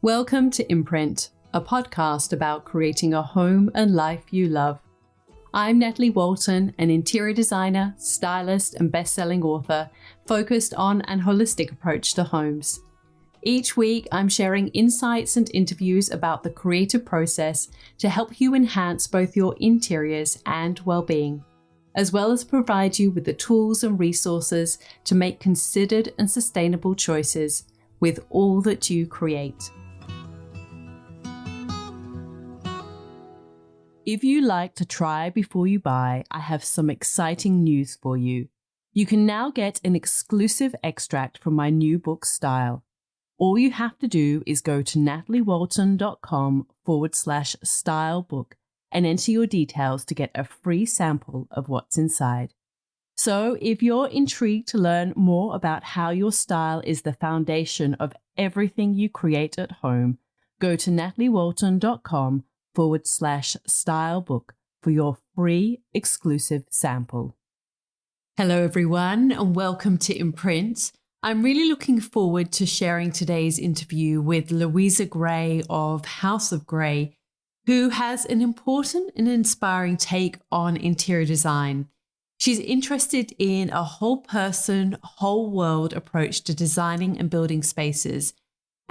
Welcome to Imprint, a podcast about creating a home and life you love. I'm Natalie Walton, an interior designer, stylist, and best-selling author focused on an holistic approach to homes. Each week, I'm sharing insights and interviews about the creative process to help you enhance both your interiors and well-being, as well as provide you with the tools and resources to make considered and sustainable choices with all that you create. If you like to try before you buy, I have some exciting news for you. You can now get an exclusive extract from my new book, Style. All you have to do is go to nataliewalton.com/style book and enter your details to get a free sample of what's inside. So if you're intrigued to learn more about how your style is the foundation of everything you create at home, go to nataliewalton.com/style book for your free exclusive sample. Hello everyone and welcome to Imprint. I'm really looking forward to sharing today's interview with Louisa Grey of House of Grey, who has an important and inspiring take on interior design. She's interested in a whole person, whole world approach to designing and building spaces.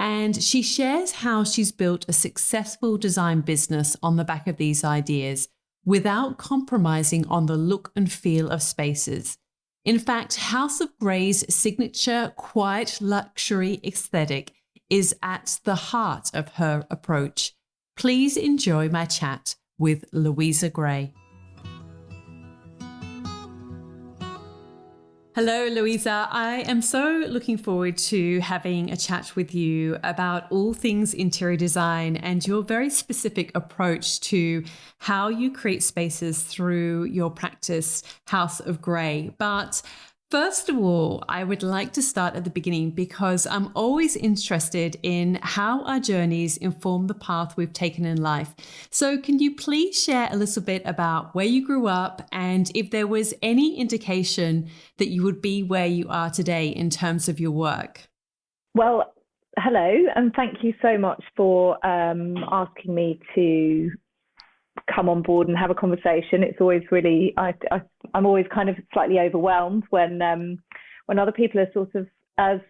And she shares how she's built a successful design business on the back of these ideas without compromising on the look and feel of spaces. In fact, House of Grey's signature quiet luxury aesthetic is at the heart of her approach. Please enjoy my chat with Louisa Grey. Hello, Louisa. I am so looking forward to having a chat with you about all things interior design and your very specific approach to how you create spaces through your practice, House of Grey. But first of all, I would like to start at the beginning because I'm always interested in how our journeys inform the path we've taken in life. So can you please share a little bit about where you grew up and if there was any indication that you would be where you are today in terms of your work? Well, hello, and thank you so much for asking me to come on board and have a conversation. It's always really, I'm always kind of slightly overwhelmed when other people are sort of as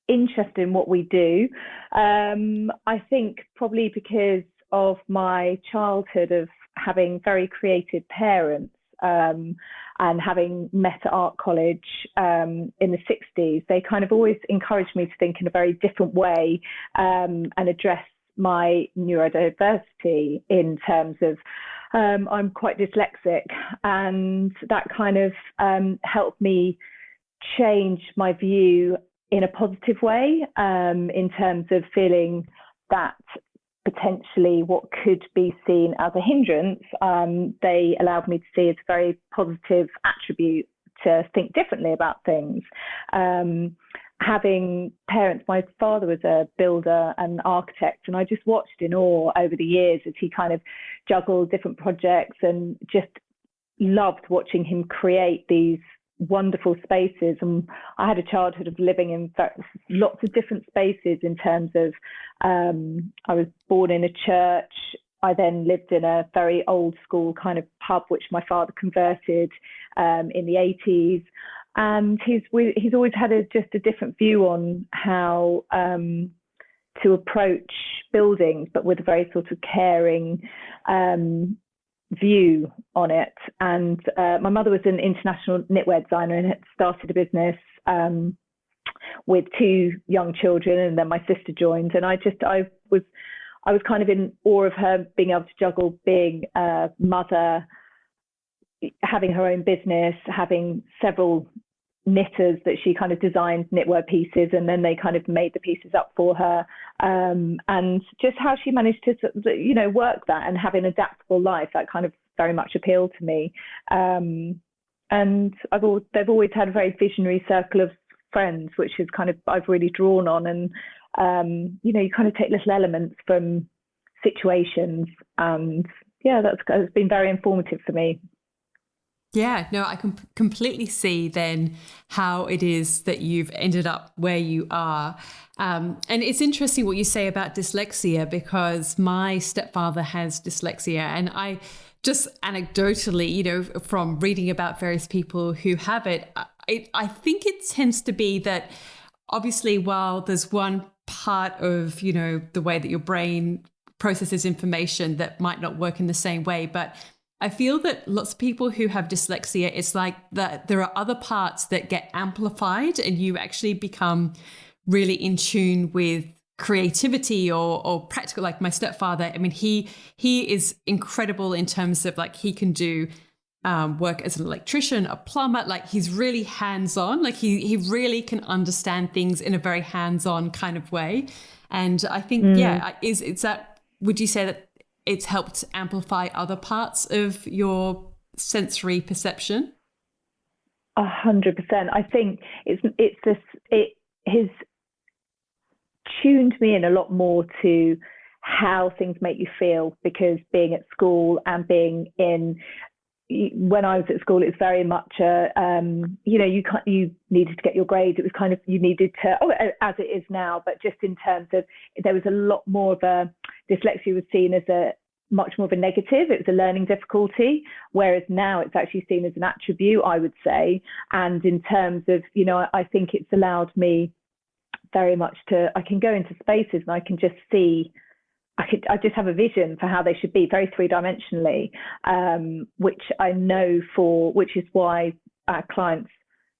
interested in what we do. I think probably because of my childhood of having very creative parents and having met at art college in the 60s, they kind of always encouraged me to think in a very different way and address my neurodiversity in terms of I'm quite dyslexic, and that kind of helped me change my view in a positive way in terms of feeling that potentially what could be seen as a hindrance, they allowed me to see as a very positive attribute to think differently about things. Having parents, my father was a builder and architect, and I just watched in awe over the years as he kind of juggled different projects and just loved watching him create these wonderful spaces. And I had a childhood of living in lots of different spaces in terms of I was born in a church. I then lived in a very old school kind of pub, which my father converted in the 80s. And he's always had just a different view on how to approach buildings, but with a very sort of caring view on it. And my mother was an international knitwear designer and had started a business with two young children, and then my sister joined. And I was kind of in awe of her being able to juggle being a mother, having her own business, having several knitters that she kind of designed knitwear pieces, and then they kind of made the pieces up for her, and just how she managed to, work that and have an adaptable life, that kind of very much appealed to me. And they've always had a very visionary circle of friends, which is kind of I've really drawn on, and you kind of take little elements from situations, and it's been very informative for me. Yeah, no, I can completely see then how it is that you've ended up where you are. And it's interesting what you say about dyslexia, because my stepfather has dyslexia, and I just anecdotally, from reading about various people who have it, I think it tends to be that obviously while there's one part of, the way that your brain processes information that might not work in the same way, but I feel that lots of people who have dyslexia, it's like that there are other parts that get amplified and you actually become really in tune with creativity or practical. Like my stepfather, I mean, he is incredible in terms of like he can do work as an electrician, a plumber. Like he's really hands-on. Like he really can understand things in a very hands-on kind of way. And I think, it's that, would you say that it's helped amplify other parts of your sensory perception? 100%. I think it has tuned me in a lot more to how things make you feel, because being at school and being in, when I was at school, it's very much you needed to get your grades. It was kind of, you needed to, as it is now, but just in terms of, there was a lot more of a, dyslexia was seen as a much more of a negative. It was a learning difficulty, whereas now it's actually seen as an attribute, I would say. And in terms of, I think it's allowed me very much I can go into spaces and I can just see, I just have a vision for how they should be, very three-dimensionally, which I know which is why our clients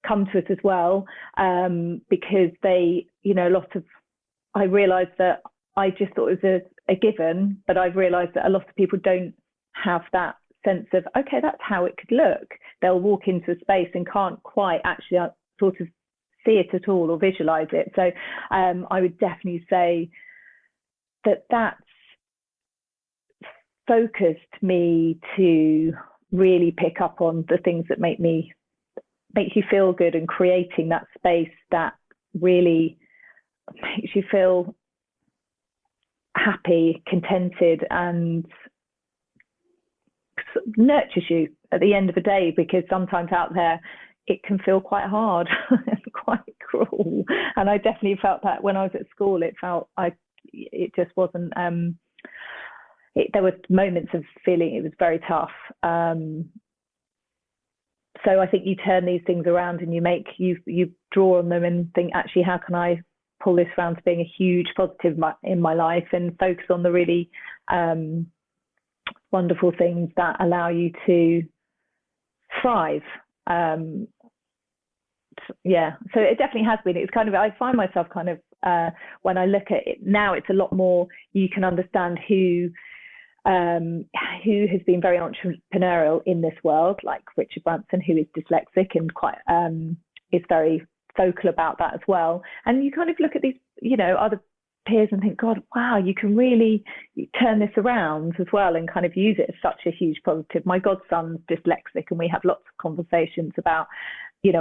come to us as well, because they, I realised that I just thought it was a given, but I've realised that a lot of people don't have that sense of, okay, that's how it could look. They'll walk into a space and can't quite actually sort of see it at all or visualise it. So I would definitely say that that's focused me to really pick up on the things that make you feel good, and creating that space that really makes you feel happy, contented, and nurtures you at the end of the day, because sometimes out there it can feel quite hard and quite cruel. And I definitely felt that when I was at school. It just wasn't, there were moments of feeling it was very tough. So I think you turn these things around and you draw on them and think, actually, how can I pull this around to being a huge positive in my life, and focus on the really wonderful things that allow you to thrive. So it definitely has been. It's kind of, I find myself kind of, when I look at it now, it's a lot more, you can understand who has been very entrepreneurial in this world, like Richard Branson, who is dyslexic and quite is very vocal about that as well. And you kind of look at these, other peers and think, God, wow, you can really turn this around as well, and kind of use it as such a huge positive. My godson's dyslexic, and we have lots of conversations about, he's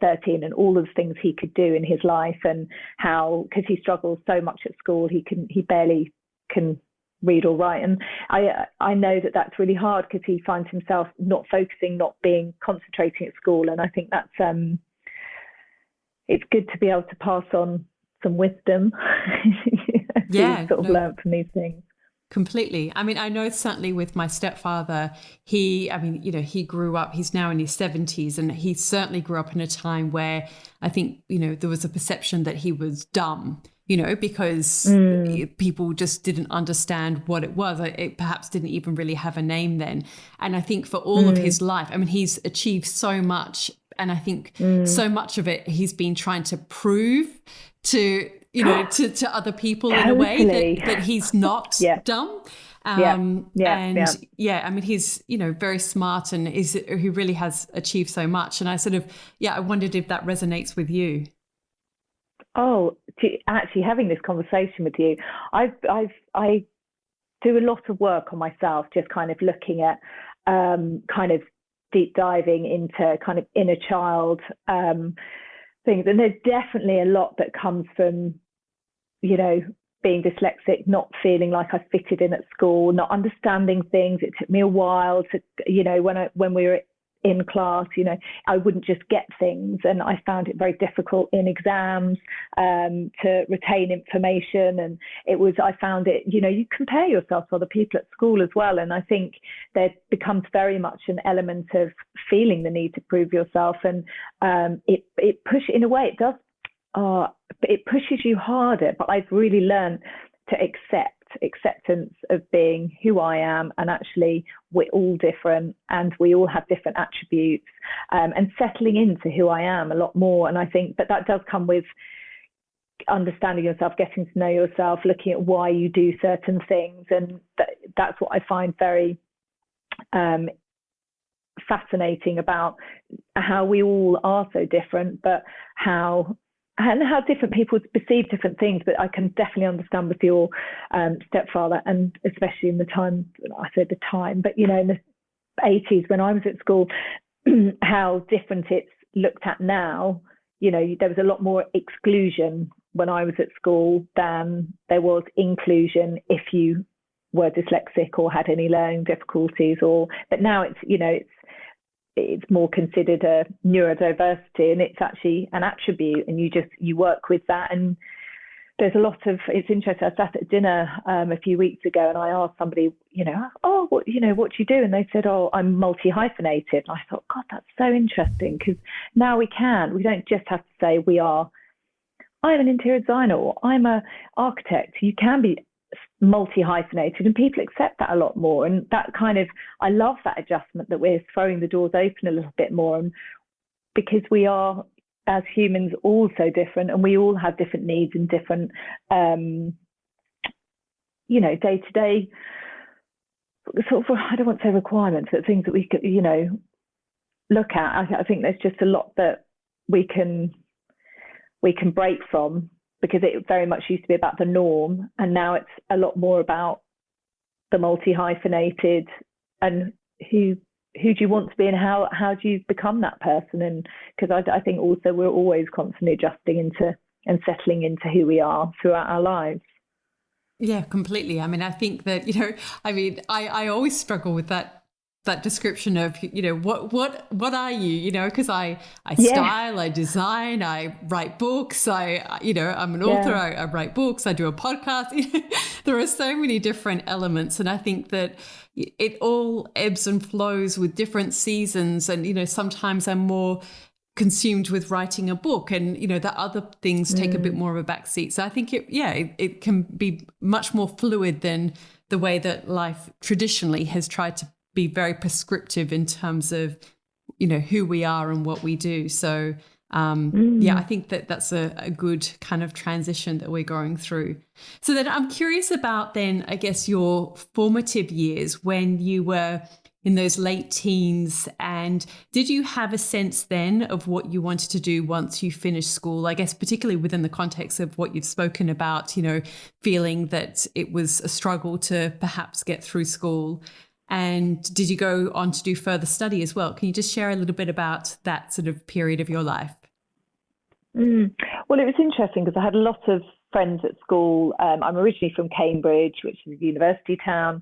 13, and all of the things he could do in his life, and how, because he struggles so much at school, he barely can read or write. And I know that that's really hard, because he finds himself not focusing, not concentrating at school. And I think that's it's good to be able to pass on some wisdom learn from these things. Completely. I mean, I know certainly with my stepfather, he grew up, he's now in his 70s, and he certainly grew up in a time where I think, there was a perception that he was dumb, because people just didn't understand what it was. It perhaps didn't even really have a name then. And I think for all of his life, I mean, he's achieved so much. And I think so much of it, he's been trying to prove to to other people in a way that he's not dumb. I mean, he's, very smart, and he really has achieved so much. And I sort of, I wondered if that resonates with you. Oh, actually having this conversation with you, I do a lot of work on myself, just kind of looking at kind of deep diving into kind of inner child things. And there's definitely a lot that comes from, being dyslexic, not feeling like I fitted in at school, not understanding things. It took me a while to, when we were in class. I wouldn't just get things, and I found it very difficult in exams to retain information. And I found it, you compare yourself to other people at school as well, and I think there becomes very much an element of feeling the need to prove yourself, and it in a way it does. It pushes you harder, but I've really learned to acceptance of being who I am, and actually we're all different and we all have different attributes, and settling into who I am a lot more. And I think that does come with understanding yourself, getting to know yourself, looking at why you do certain things, and that's what I find very fascinating about how we all are so different, but how different people perceive different things. But I can definitely understand with your stepfather, and especially in the time, I said the time, but in the 80s when I was at school, how different it's looked at now. There was a lot more exclusion when I was at school than there was inclusion if you were dyslexic or had any learning difficulties. But now it's more considered a neurodiversity, and it's actually an attribute, and you work with that. And there's a lot of, it's interesting, I sat at dinner a few weeks ago, and I asked somebody, what do you do? And they said, I'm multi-hyphenated. And I thought, God, that's so interesting, because now we don't just have to say I'm an interior designer, or I'm an architect. You can be multi-hyphenated, and people accept that a lot more. And that I love that adjustment, that we're throwing the doors open a little bit more, and because we are, as humans, all so different, and we all have different needs and different day-to-day sort of, I don't want to say requirements, but things that we could look at. I think there's just a lot that we can break from, because it very much used to be about the norm, and now it's a lot more about the multi-hyphenated, and who do you want to be, and how do you become that person. And because I think also we're always constantly adjusting into and settling into who we are throughout our lives. Yeah, completely. I mean, I think that, I always struggle with that description of, what are you, because I style, I design, I write books, I'm an author, I write books, I do a podcast. There are so many different elements. And I think that it all ebbs and flows with different seasons. And, sometimes I'm more consumed with writing a book, and the other things take a bit more of a backseat. So I think it can be much more fluid than the way that life traditionally has tried to be very prescriptive in terms of who we are and what we do. So I think that's a good kind of transition that we're going through. So then I'm curious about then, I guess, your formative years when you were in those late teens, and did you have a sense then of what you wanted to do once you finished school? I guess particularly within the context of what you've spoken about, feeling that it was a struggle to perhaps get through school. And did you go on to do further study as well? Can you just share a little bit about that sort of period of your life? Well, it was interesting because I had a lot of friends at school. I'm originally from Cambridge, which is a university town.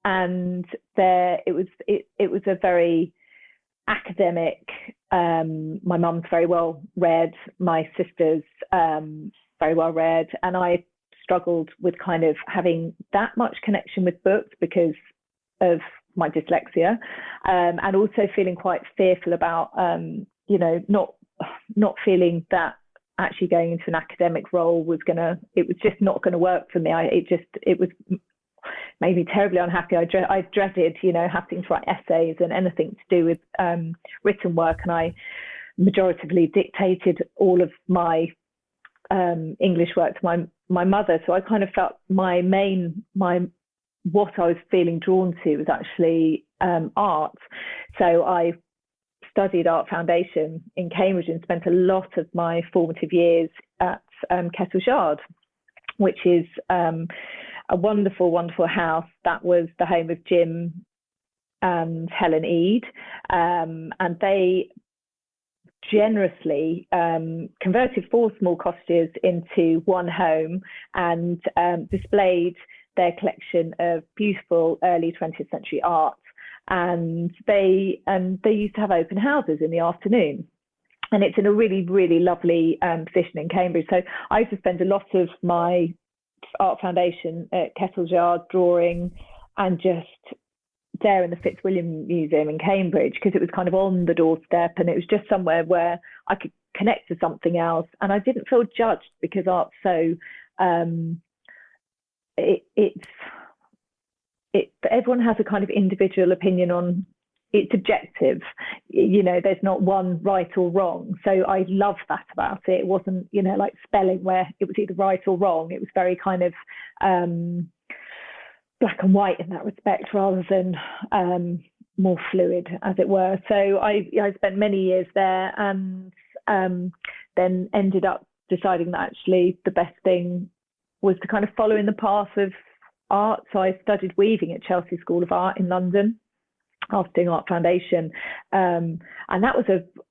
And there it was a very academic. My mum's very well read, my sister's very well read, and I struggled with kind of having that much connection with books because of my dyslexia, and also feeling quite fearful about not feeling that actually going into an academic role was just not gonna work for me. It was made me terribly unhappy. I dreaded, having to write essays and anything to do with written work, and I majoritively dictated all of my English work to my mother. So I kind of felt what I was feeling drawn to was actually art. So I studied art foundation in Cambridge and spent a lot of my formative years at Kettle's Yard, which is a wonderful, wonderful house that was the home of Jim and Helen Eade. And they generously converted 4 small cottages into one home and displayed their collection of beautiful early 20th century art. and they used to have open houses in the afternoon. And it's in a really, really lovely position in Cambridge. So I used to spend a lot of my art foundation at Kettle's Yard drawing, and just there in the Fitzwilliam Museum in Cambridge, because it was kind of on the doorstep, and it was just somewhere where I could connect to something else, and I didn't feel judged, because art's so everyone has a kind of individual opinion on, it's objective, there's not one right or wrong. So I love that about it. It wasn't, like spelling, where it was either right or wrong. It was very kind of black and white in that respect, rather than more fluid, as it were. So I spent many years there, and then ended up deciding that actually the best thing was to kind of follow in the path of art. So I studied weaving at Chelsea School of Art in London after doing art foundation, and that was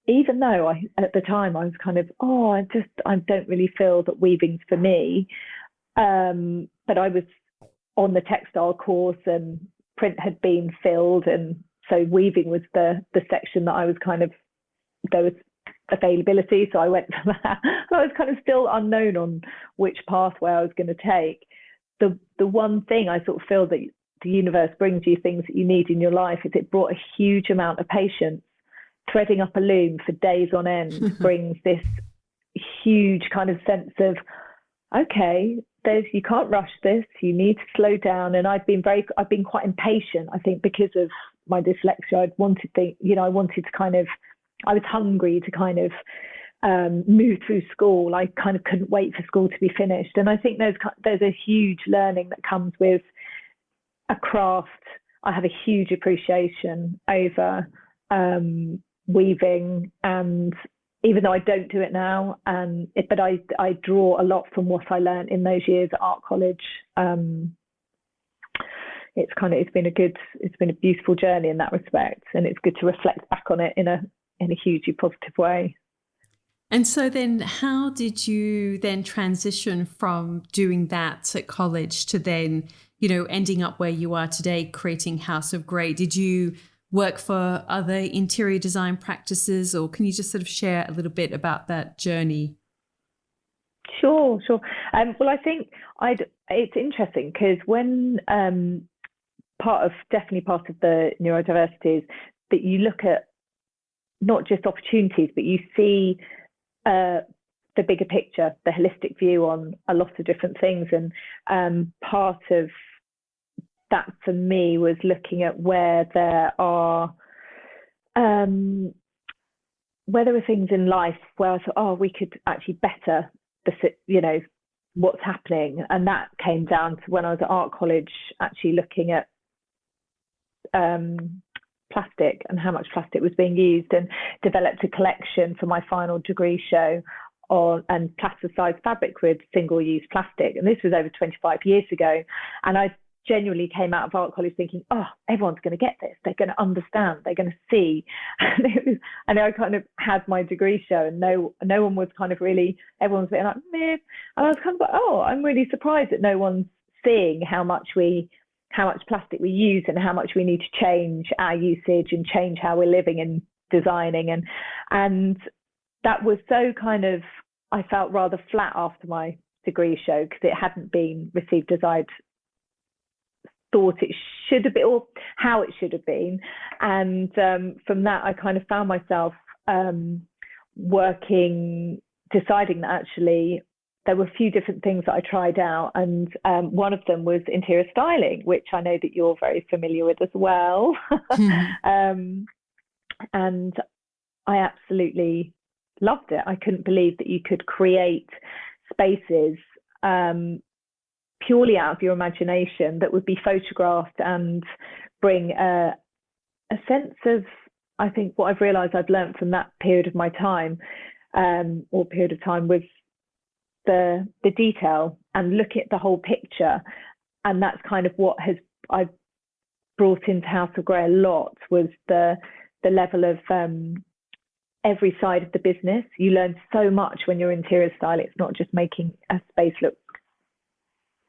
even though at the time I was kind of, I don't really feel that weaving's for me, but I was on the textile course, and print had been filled, and so weaving was the section that I was kind of, there was availability, so I went for that. And I was kind of still unknown on which pathway I was going to take. The one thing I sort of feel that the universe brings you things that you need in your life is it brought a huge amount of patience. Threading up a loom for days on end brings this huge kind of sense of, okay, you can't rush this, you need to slow down. And I've been quite impatient, I think, because of my dyslexia. I wanted to kind of, I was hungry to kind of move through school. I kind of couldn't wait for school to be finished. And I think there's a huge learning that comes with a craft. I have a huge appreciation over weaving, and even though I don't do it now, but I draw a lot from what I learned in those years at art college. It's been a beautiful journey in that respect, and it's good to reflect back on it in a hugely positive way. And so then how did you then transition from doing that at college to then, ending up where you are today, creating House of Grey? Did you work for other interior design practices, or can you just sort of share a little bit about that journey? Sure. Well, I think it's interesting, because when part of the neurodiversity is that you look at not just opportunities, but you see the bigger picture, the holistic view on a lot of different things. And part of that for me was looking at where there are things in life where I thought, we could actually better what's happening. And that came down to when I was at art college, actually looking at plastic and how much plastic was being used, and developed a collection for my final degree show and plasticized fabric with single-use plastic. And this was over 25 years ago. And I genuinely came out of art college thinking, everyone's going to get this. They're going to understand. They're going to see. And I kind of had my degree show, and no one was kind of really, everyone's being like, meh. And I was kind of like, I'm really surprised that no one's seeing how much plastic we use, and how much we need to change our usage and change how we're living and designing. And that was so kind of, I felt rather flat after my degree show, because it hadn't been received as I'd thought it should have been, or how it should have been. And from that, I kind of found myself deciding that actually there were a few different things that I tried out, and one of them was interior styling, which I know that you're very familiar with as well. And I absolutely loved it. I couldn't believe that you could create spaces purely out of your imagination that would be photographed and bring a sense of, I think what I've realised I've learned from that period of my time, was the detail and look at the whole picture. And that's kind of what I've brought into House of Grey a lot, was the level of every side of the business. You learn so much when you're interior styling. It's not just making a space look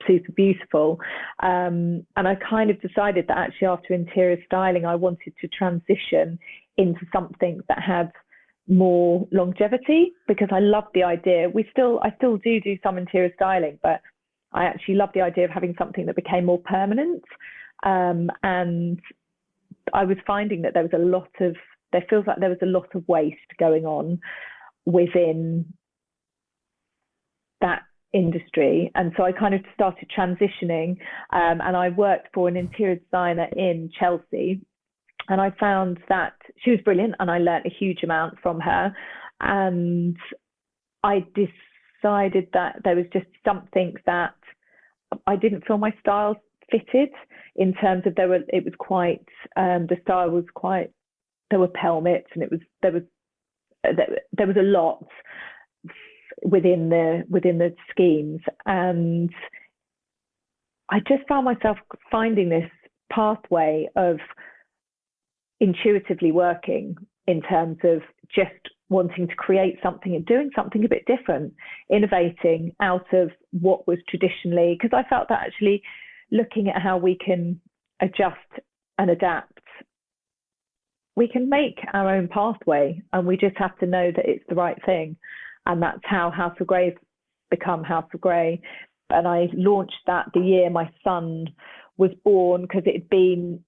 super beautiful. And I kind of decided that actually after interior styling, I wanted to transition into something that had more longevity, because I love the idea. I still do some interior styling, but I actually love the idea of having something that became more permanent. And I was finding that there feels like there was a lot of waste going on within that industry. And so I kind of started transitioning, and I worked for an interior designer in Chelsea, and I found that she was brilliant and I learned a huge amount from her. And I decided that there was just something that I didn't feel my style fitted, in terms of the style was quite, there were pelmets, and there was a lot within the schemes. And I just found myself finding this pathway of intuitively working, in terms of just wanting to create something and doing something a bit different, innovating out of what was traditionally, because I felt that actually looking at how we can adjust and adapt, we can make our own pathway, and we just have to know that it's the right thing. And that's how House of Grey become House of Grey. And I launched that the year my son was born, because it had been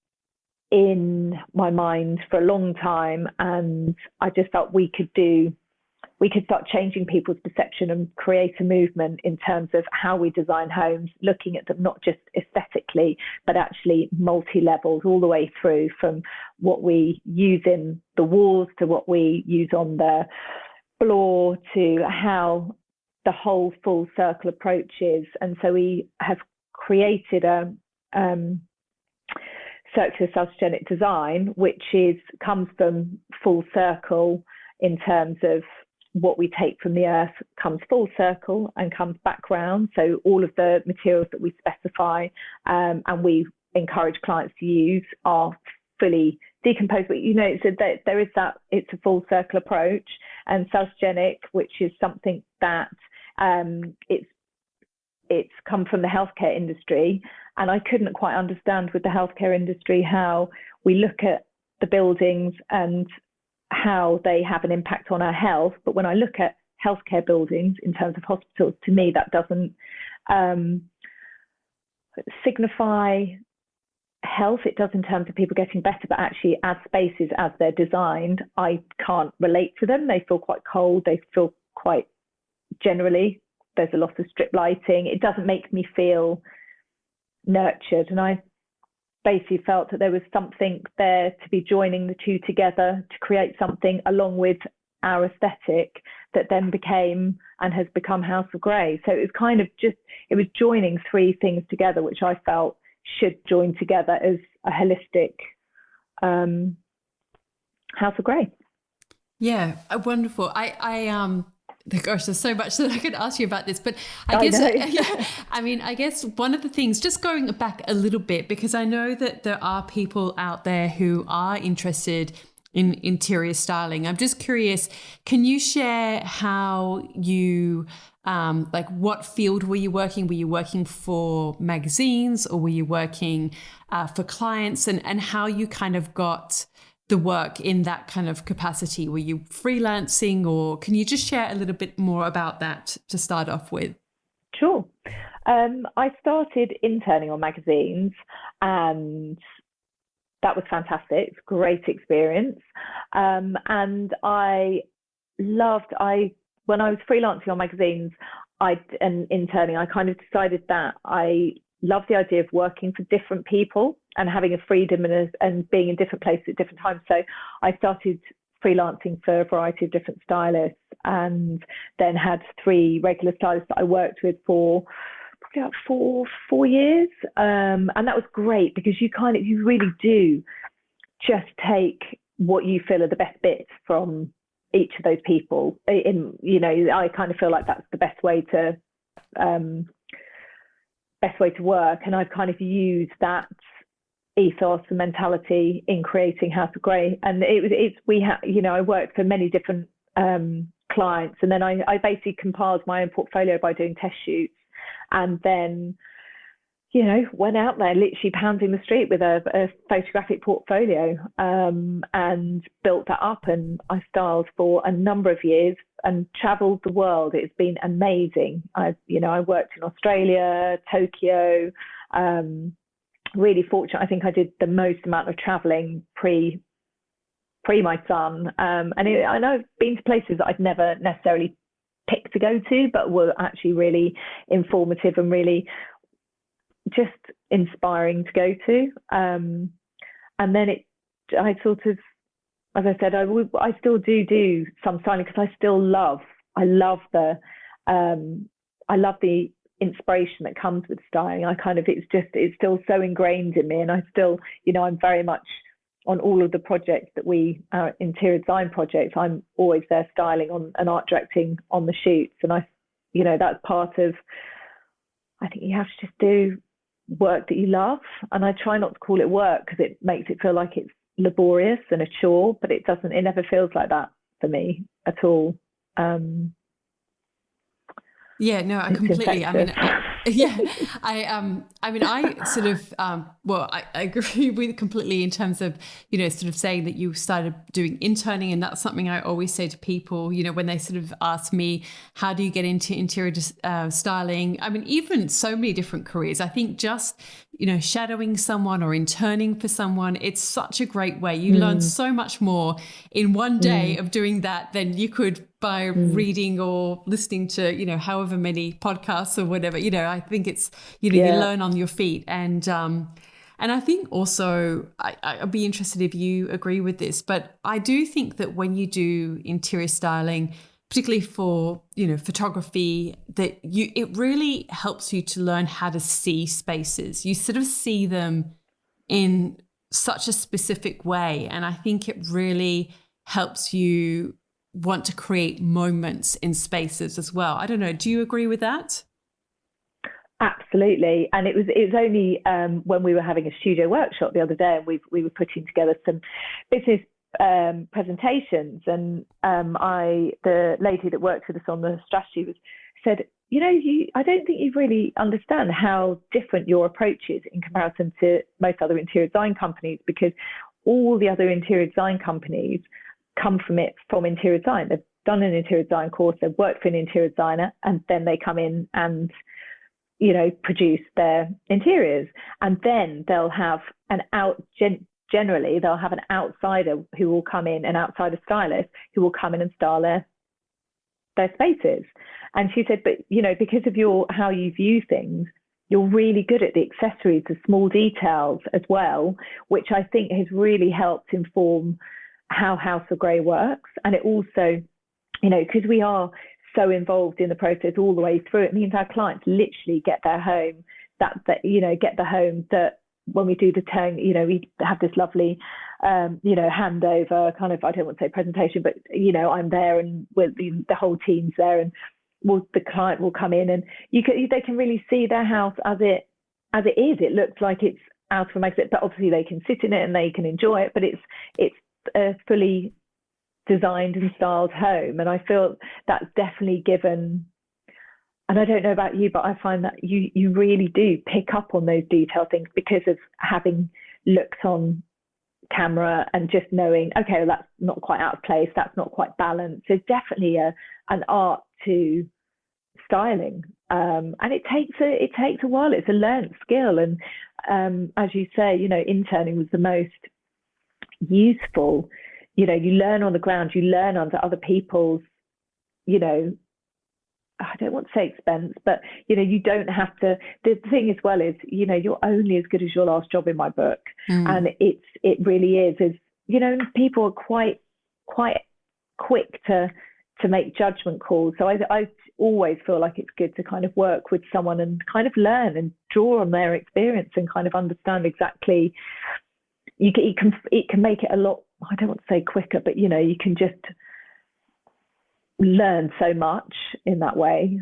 in my mind for a long time, and I just felt we could start changing people's perception and create a movement in terms of how we design homes, looking at them not just aesthetically, but actually multi-levels, all the way through, from what we use in the walls to what we use on the floor, to how the whole full circle approach is. And so we have created a circular salutogenic design, which comes from full circle, in terms of what we take from the earth comes full circle and comes back round. So all of the materials that we specify and we encourage clients to use are fully decomposed. But so there is that, it's a full circle approach. And salutogenic, which is something that it's come from the healthcare industry, and I couldn't quite understand with the healthcare industry how we look at the buildings and how they have an impact on our health. But when I look at healthcare buildings in terms of hospitals, to me that doesn't signify health. It does in terms of people getting better, but actually as spaces, as they're designed, I can't relate to them. They feel quite cold. They feel quite, generally, there's a lot of strip lighting. It doesn't make me feel nurtured. And I basically felt that there was something there to be joining the two together to create something along with our aesthetic that then became and has become House of Grey. So it was kind of it was joining three things together, which I felt should join together as a holistic House of Grey. Yeah, wonderful. Gosh, there's so much that I could ask you about this, but I guess one of the things, just going back a little bit, because I know that there are people out there who are interested in interior styling. I'm just curious, can you share how you, what field were you working? Were you working for magazines, or were you working for clients, and how you kind of got the work in that kind of capacity? Were you freelancing, or can you just share a little bit more about that to start off with? Sure. I started interning on magazines, and that was fantastic. It's a great experience. And when I was freelancing on magazines and interning, I kind of decided that I love the idea of working for different people and having a freedom and being in different places at different times. So I started freelancing for a variety of different stylists, and then had 3 regular stylists that I worked with for probably about 4 years. And that was great, because you really do just take what you feel are the best bits from each of those people. I kind of feel like that's the best way to work, and I've kind of used that ethos and mentality in creating House of Grey. And I worked for many different clients, and then I basically compiled my own portfolio by doing test shoots, and then went out there literally pounding the street with a photographic portfolio, and built that up. And I styled for a number of years and traveled the world. It's been amazing. I worked in Australia, Tokyo, really fortunate. I think I did the most amount of traveling pre my son. And I've been to places that I'd never necessarily picked to go to, but were actually really informative and really just inspiring to go to. And then I sort of, as I said, I still do some styling because I love the inspiration that comes with styling. It's still so ingrained in me, and I still, I'm very much on all of the projects that our interior design projects, I'm always there styling on and art directing on the shoots. And that's part of, I think you have to just do work that you love. And I try not to call it work because it makes it feel like it's laborious and a chore, but it never feels like that for me at all. Yeah, no, I completely. I sort of, I agree with completely in terms of, sort of saying that you started doing interning, and that's something I always say to people, when they sort of ask me, how do you get into interior styling? I mean, even so many different careers. I think just, shadowing someone or interning for someone, it's such a great way. You learn so much more in one day of doing that than you could by reading or listening to, however many podcasts or whatever. I think it's, you learn on your feet. And I think also I'd be interested if you agree with this, but I do think that when you do interior styling, particularly for, photography, that it really helps you to learn how to see spaces. You sort of see them in such a specific way. And I think it really helps you want to create moments in spaces as well. I don't know. Do you agree with that? Absolutely. And it was only when we were having a studio workshop the other day, and we were putting together some business presentations, and the lady that worked with us on the strategy said, I don't think you really understand how different your approach is in comparison to most other interior design companies, because all the other interior design companies come from interior design. They've done an interior design course, they've worked for an interior designer, and then they come in and produce their interiors. And then they'll have generally they'll have an outsider who will come in, an outsider stylist who will come in and style their spaces. And she said, but because of how you view things, you're really good at the accessories, the small details as well, which I think has really helped inform how House of Grey works. And it also, because we are so involved in the process all the way through, it means our clients literally get their home, get the home that when we do the turn, we have this lovely, handover kind of, I don't want to say presentation, but, I'm there and the whole team's there, and the client will come in and they can really see their house as it is. It looks like it's out of a magazine, but obviously they can sit in it and they can enjoy it, but it's a fully designed and styled home. And I feel that's definitely given, and I don't know about you, but I find that you really do pick up on those detail things because of having looked on camera and just knowing, okay, well, that's not quite out of place, that's not quite balanced. There's definitely an art to styling, and it takes a while. It's a learned skill, and as you say, interning was the most useful. You learn on the ground, you learn under other people's, I don't want to say expense, but you don't have to. The thing as well is, you're only as good as your last job in my book, and it really is. People are quite quick to make judgment calls. So I always feel like it's good to kind of work with someone and kind of learn and draw on their experience and kind of understand exactly. It can make it a lot, I don't want to say quicker, but you can just learn so much in that way.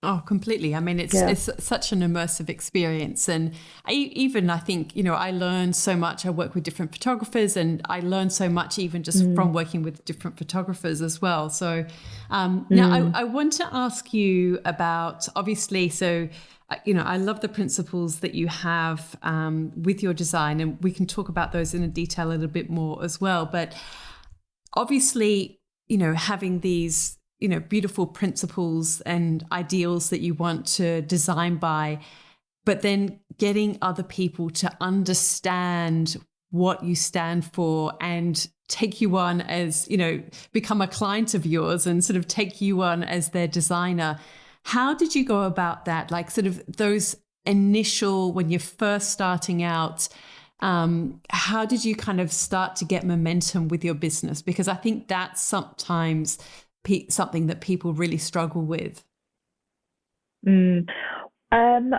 Oh, completely. I mean, Yeah. it's such an immersive experience, and I think I learned so much. I work with different photographers, and I learned so much even just Mm, from working with different photographers as well. So now mm, I want to ask you about, obviously. So I love the principles that you have with your design, and we can talk about those in a detail a little bit more as well. But obviously, having these, beautiful principles and ideals that you want to design by, but then getting other people to understand what you stand for and take you on as, become a client of yours and sort of take you on as their designer. How did you go about that? Like sort of those initial, when you're first starting out, how did you kind of start to get momentum with your business? Because I think that's sometimes something that people really struggle with. mm. Um,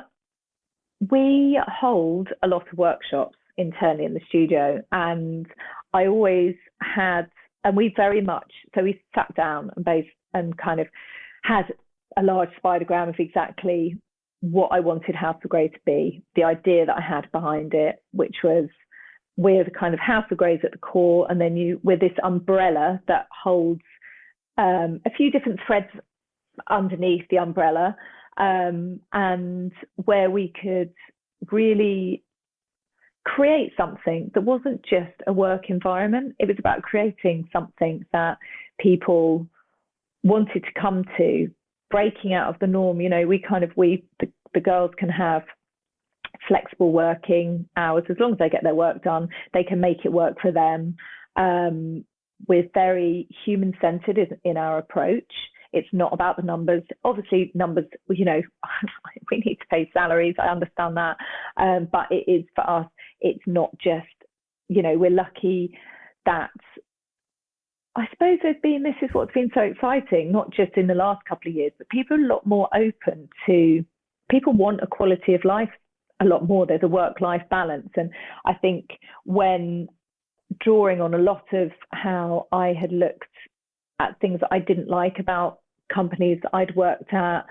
we hold a lot of workshops internally in the studio, and I always had, and we very much, so we sat down and kind of had a large spidergram of exactly what I wanted House of Grey to be, the idea that I had behind it, which was we're the kind of House of Greys at the core, and then with this umbrella that holds a few different threads underneath the umbrella, and where we could really create something that wasn't just a work environment. It was about creating something that people wanted to come to, breaking out of the norm. The girls can have flexible working hours as long as they get their work done. They can make it work for them. We're very human centered in our approach. It's not about the numbers. Obviously, numbers, we need to pay salaries. I understand that. But it is for us, it's not just, we're lucky that I suppose this is what's been so exciting, not just in the last couple of years, but people are a lot more open to, people want a quality of life a lot more. There's a work-life balance. And I think when drawing on a lot of how I had looked at things that I didn't like about companies that I'd worked at,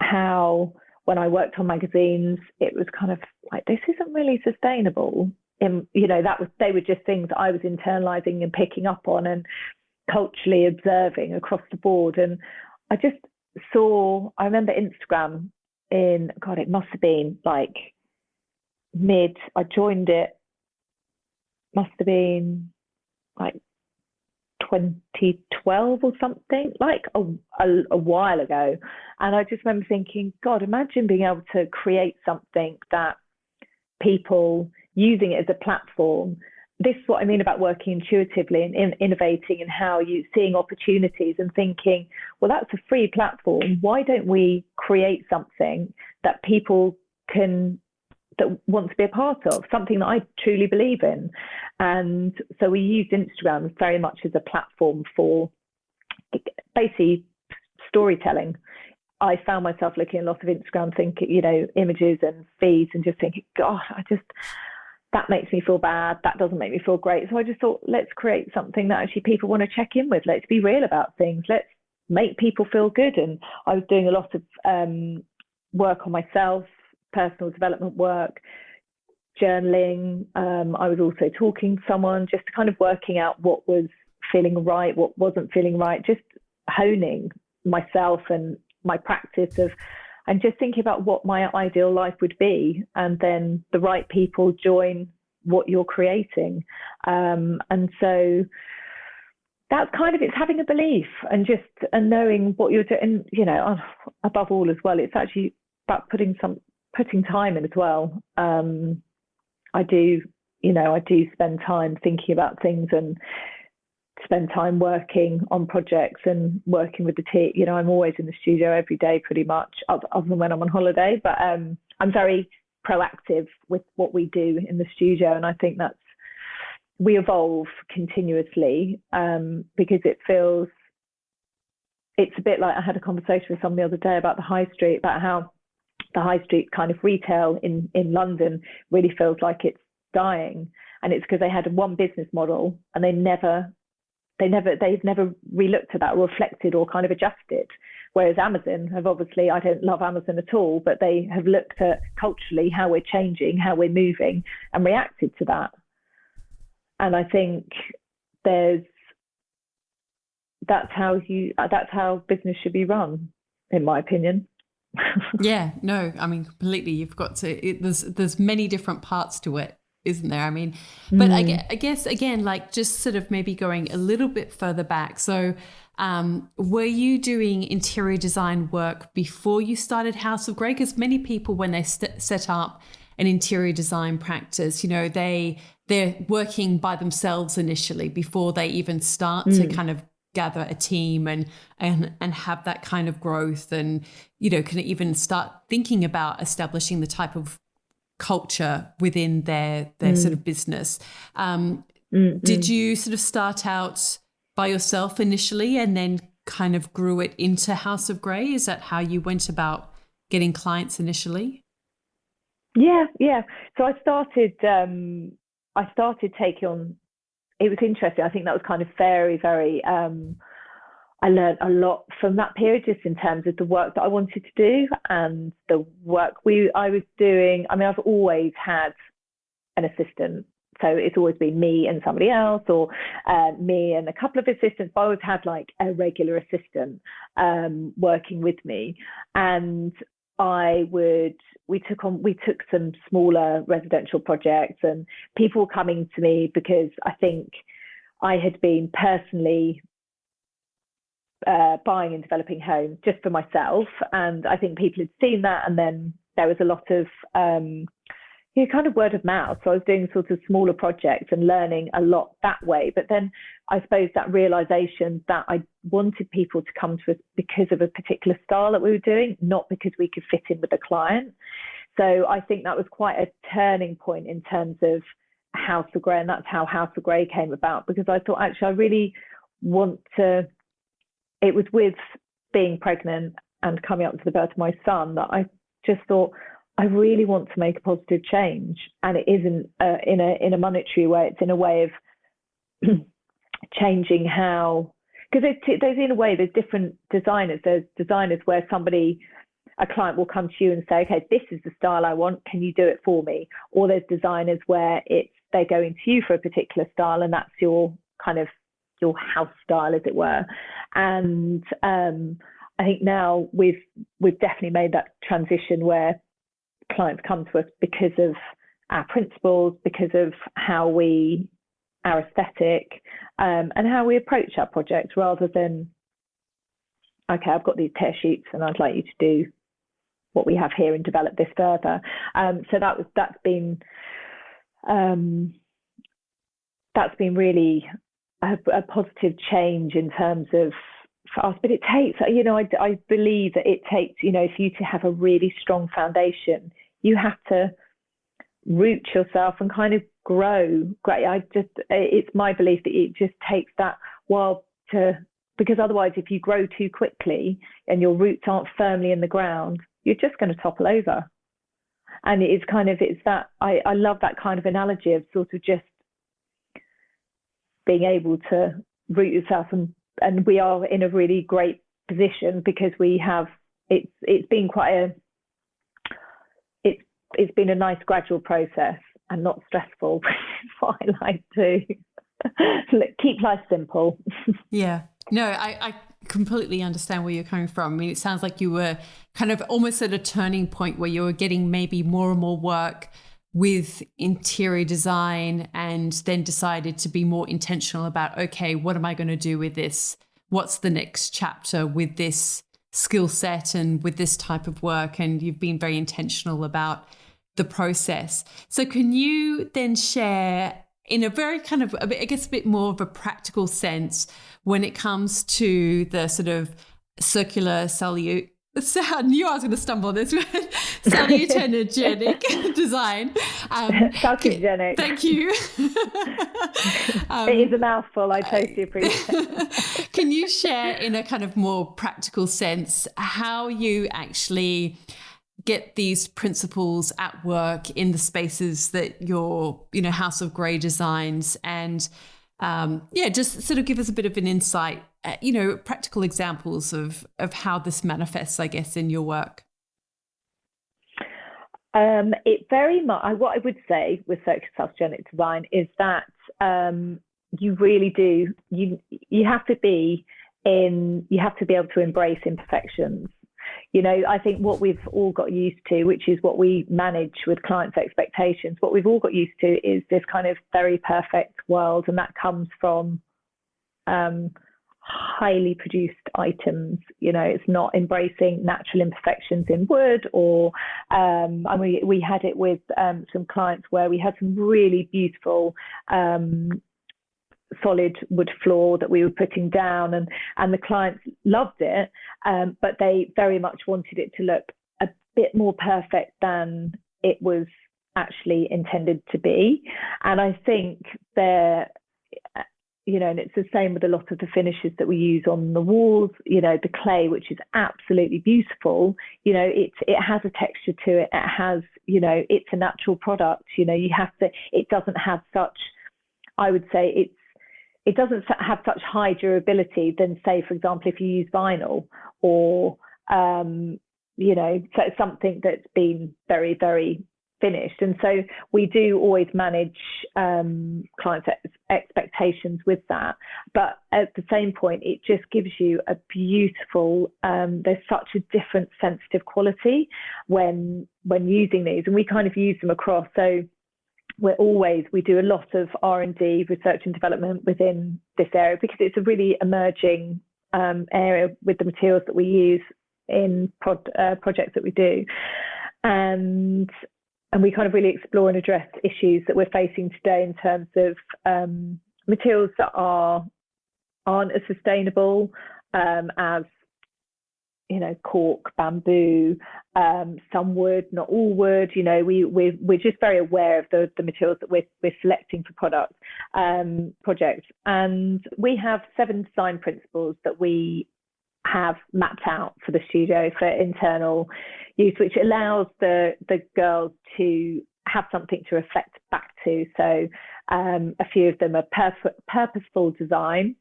how when I worked on magazines, it was kind of like, this isn't really sustainable. They were just things that I was internalizing and picking up on and culturally observing across the board. And I just I remember Instagram it must have been like I joined it, must have been like 2012 or something, like a while ago. And I just remember thinking, God, imagine being able to create something that people using it as a platform. This is what I mean about working intuitively and innovating, and how you seeing opportunities and thinking, well, that's a free platform. Why don't we create something that people that want to be a part of, something that I truly believe in? And so we used Instagram very much as a platform for basically storytelling. I found myself looking at a lot of Instagram, thinking, images and feeds, and just thinking, God, that makes me feel bad. That doesn't make me feel great. So I just thought, let's create something that actually people want to check in with. Let's be real about things. Let's make people feel good. And I was doing a lot of work on myself, personal development work, journaling. I was also talking to someone, just kind of working out what was feeling right, what wasn't feeling right, just honing myself and my practice and just thinking about what my ideal life would be, and then the right people join what you're creating. And so that's kind of, it's having a belief and knowing what you're doing, above all as well. It's actually about putting time in as well. I do spend time thinking about things and spend time working on projects and working with the team. I'm always in the studio every day pretty much, other than when I'm on holiday. But I'm very proactive with what we do in the studio. And I think we evolve continuously, because it's a bit like, I had a conversation with someone the other day about the high street, about how the high street kind of retail in London really feels like it's dying. And it's because they had one business model, and they've never re-looked at that or reflected or kind of adjusted. Whereas Amazon have obviously, I don't love Amazon at all, but they have looked at culturally how we're changing, how we're moving, and reacted to that. And I think that's how business should be run, in my opinion. Yeah, no, I mean, completely. You've got to, there's many different parts to it, isn't there? I mean, but I guess, again, like just sort of maybe going a little bit further back. So were you doing interior design work before you started House of Grey? Because many people, when they set up an interior design practice, you know, they're working by themselves initially before they even start to kind of gather a team and have that kind of growth, and, you know, can even start thinking about establishing the type of culture within their sort of business. Did you sort of start out by yourself initially and then kind of grew it into House of Grey? Is that how you went about getting clients initially? Yeah. So I started taking on. It was interesting. I think that was kind of very, very. I learned a lot from that period, just in terms of the work that I wanted to do and the work I was doing. I mean, I've always had an assistant, so it's always been me and somebody else, or me and a couple of assistants. But I always had like a regular assistant working with me, and we took some smaller residential projects, and people were coming to me because I think I had been personally buying and developing homes just for myself, and I think people had seen that, and then there was a lot of kind of word of mouth. So I was doing sort of smaller projects and learning a lot that way. But then I suppose that realization that I wanted people to come to us because of a particular style that we were doing, not because we could fit in with the client. So I think that was quite a turning point in terms of House of Grey, and that's how House of Grey came about, because I thought, actually, I really want to. It was with being pregnant and coming up to the birth of my son that I just thought, I really want to make a positive change, and it isn't in a monetary way. It's in a way of changing how, because there's in a way there's different designers. There's designers where a client will come to you and say, okay, this is the style I want. Can you do it for me? Or there's designers where they're going to you for a particular style, and that's your kind of your house style, as it were. And I think now we've definitely made that transition where clients come to us because of our principles, because of our aesthetic, and how we approach our projects, rather than, okay, I've got these tear sheets and I'd like you to do what we have here and develop this further. So that's been really a positive change in terms of for us. But it takes, I believe that it takes, for you to have a really strong foundation, you have to root yourself and kind of grow. It's my belief that it just takes that while because otherwise, if you grow too quickly and your roots aren't firmly in the ground, you're just going to topple over. And it's that, I love that kind of analogy of sort of just being able to root yourself, and we are in a really great position because we have, it's been it's been a nice gradual process and not stressful, which is what I like to keep life simple. Yeah, no, I completely understand where you're coming from. I mean, it sounds like you were kind of almost at a turning point where you were getting maybe more and more work with interior design, and then decided to be more intentional about, okay, what am I going to do with this? What's the next chapter with this skill set and with this type of work? And you've been very intentional about the process. So can you then share in a very kind of, I guess, a bit more of a practical sense when it comes to the sort of circular I knew I was going to stumble on this word. Salutogenic design. Salutogenic. Thank you. It is a mouthful. I totally appreciate it. Can you share in a kind of more practical sense how you actually get these principles at work in the spaces that your, House of Grey designs, and just sort of give us a bit of an insight practical examples of how this manifests, I guess, in your work? It very much, what I would say with circular salutogenic design is that you really do, you have to be able to embrace imperfections. I think what we've all got used to, which is what we manage with clients' expectations, what we've all got used to is this kind of very perfect world, and that comes from highly produced items. It's not embracing natural imperfections in wood, or we had it with some clients where we had some really beautiful solid wood floor that we were putting down, and the clients loved it, but they very much wanted it to look a bit more perfect than it was actually intended to be. And I think and it's the same with a lot of the finishes that we use on the walls, the clay, which is absolutely beautiful, it has a texture to it. It has, it's a natural product, it doesn't have such, I would say it doesn't have such high durability than, say, for example, if you use vinyl or, so it's something that's been very, very finished. And so we do always manage clients' expectations with that. But at the same point, it just gives you a beautiful, there's such a different sensitive quality when using these. And we kind of use them across. So we do a lot of R&D, research and development within this area, because it's a really emerging area with the materials that we use in projects that we do. And we kind of really explore and address issues that we're facing today in terms of materials that aren't as sustainable as cork, bamboo, some wood, not all wood. We're just very aware of the materials that we're selecting for projects, and we have 7 design principles that we have mapped out for the studio for internal use, which allows the girls to have something to reflect back to. So a few of them are purposeful design,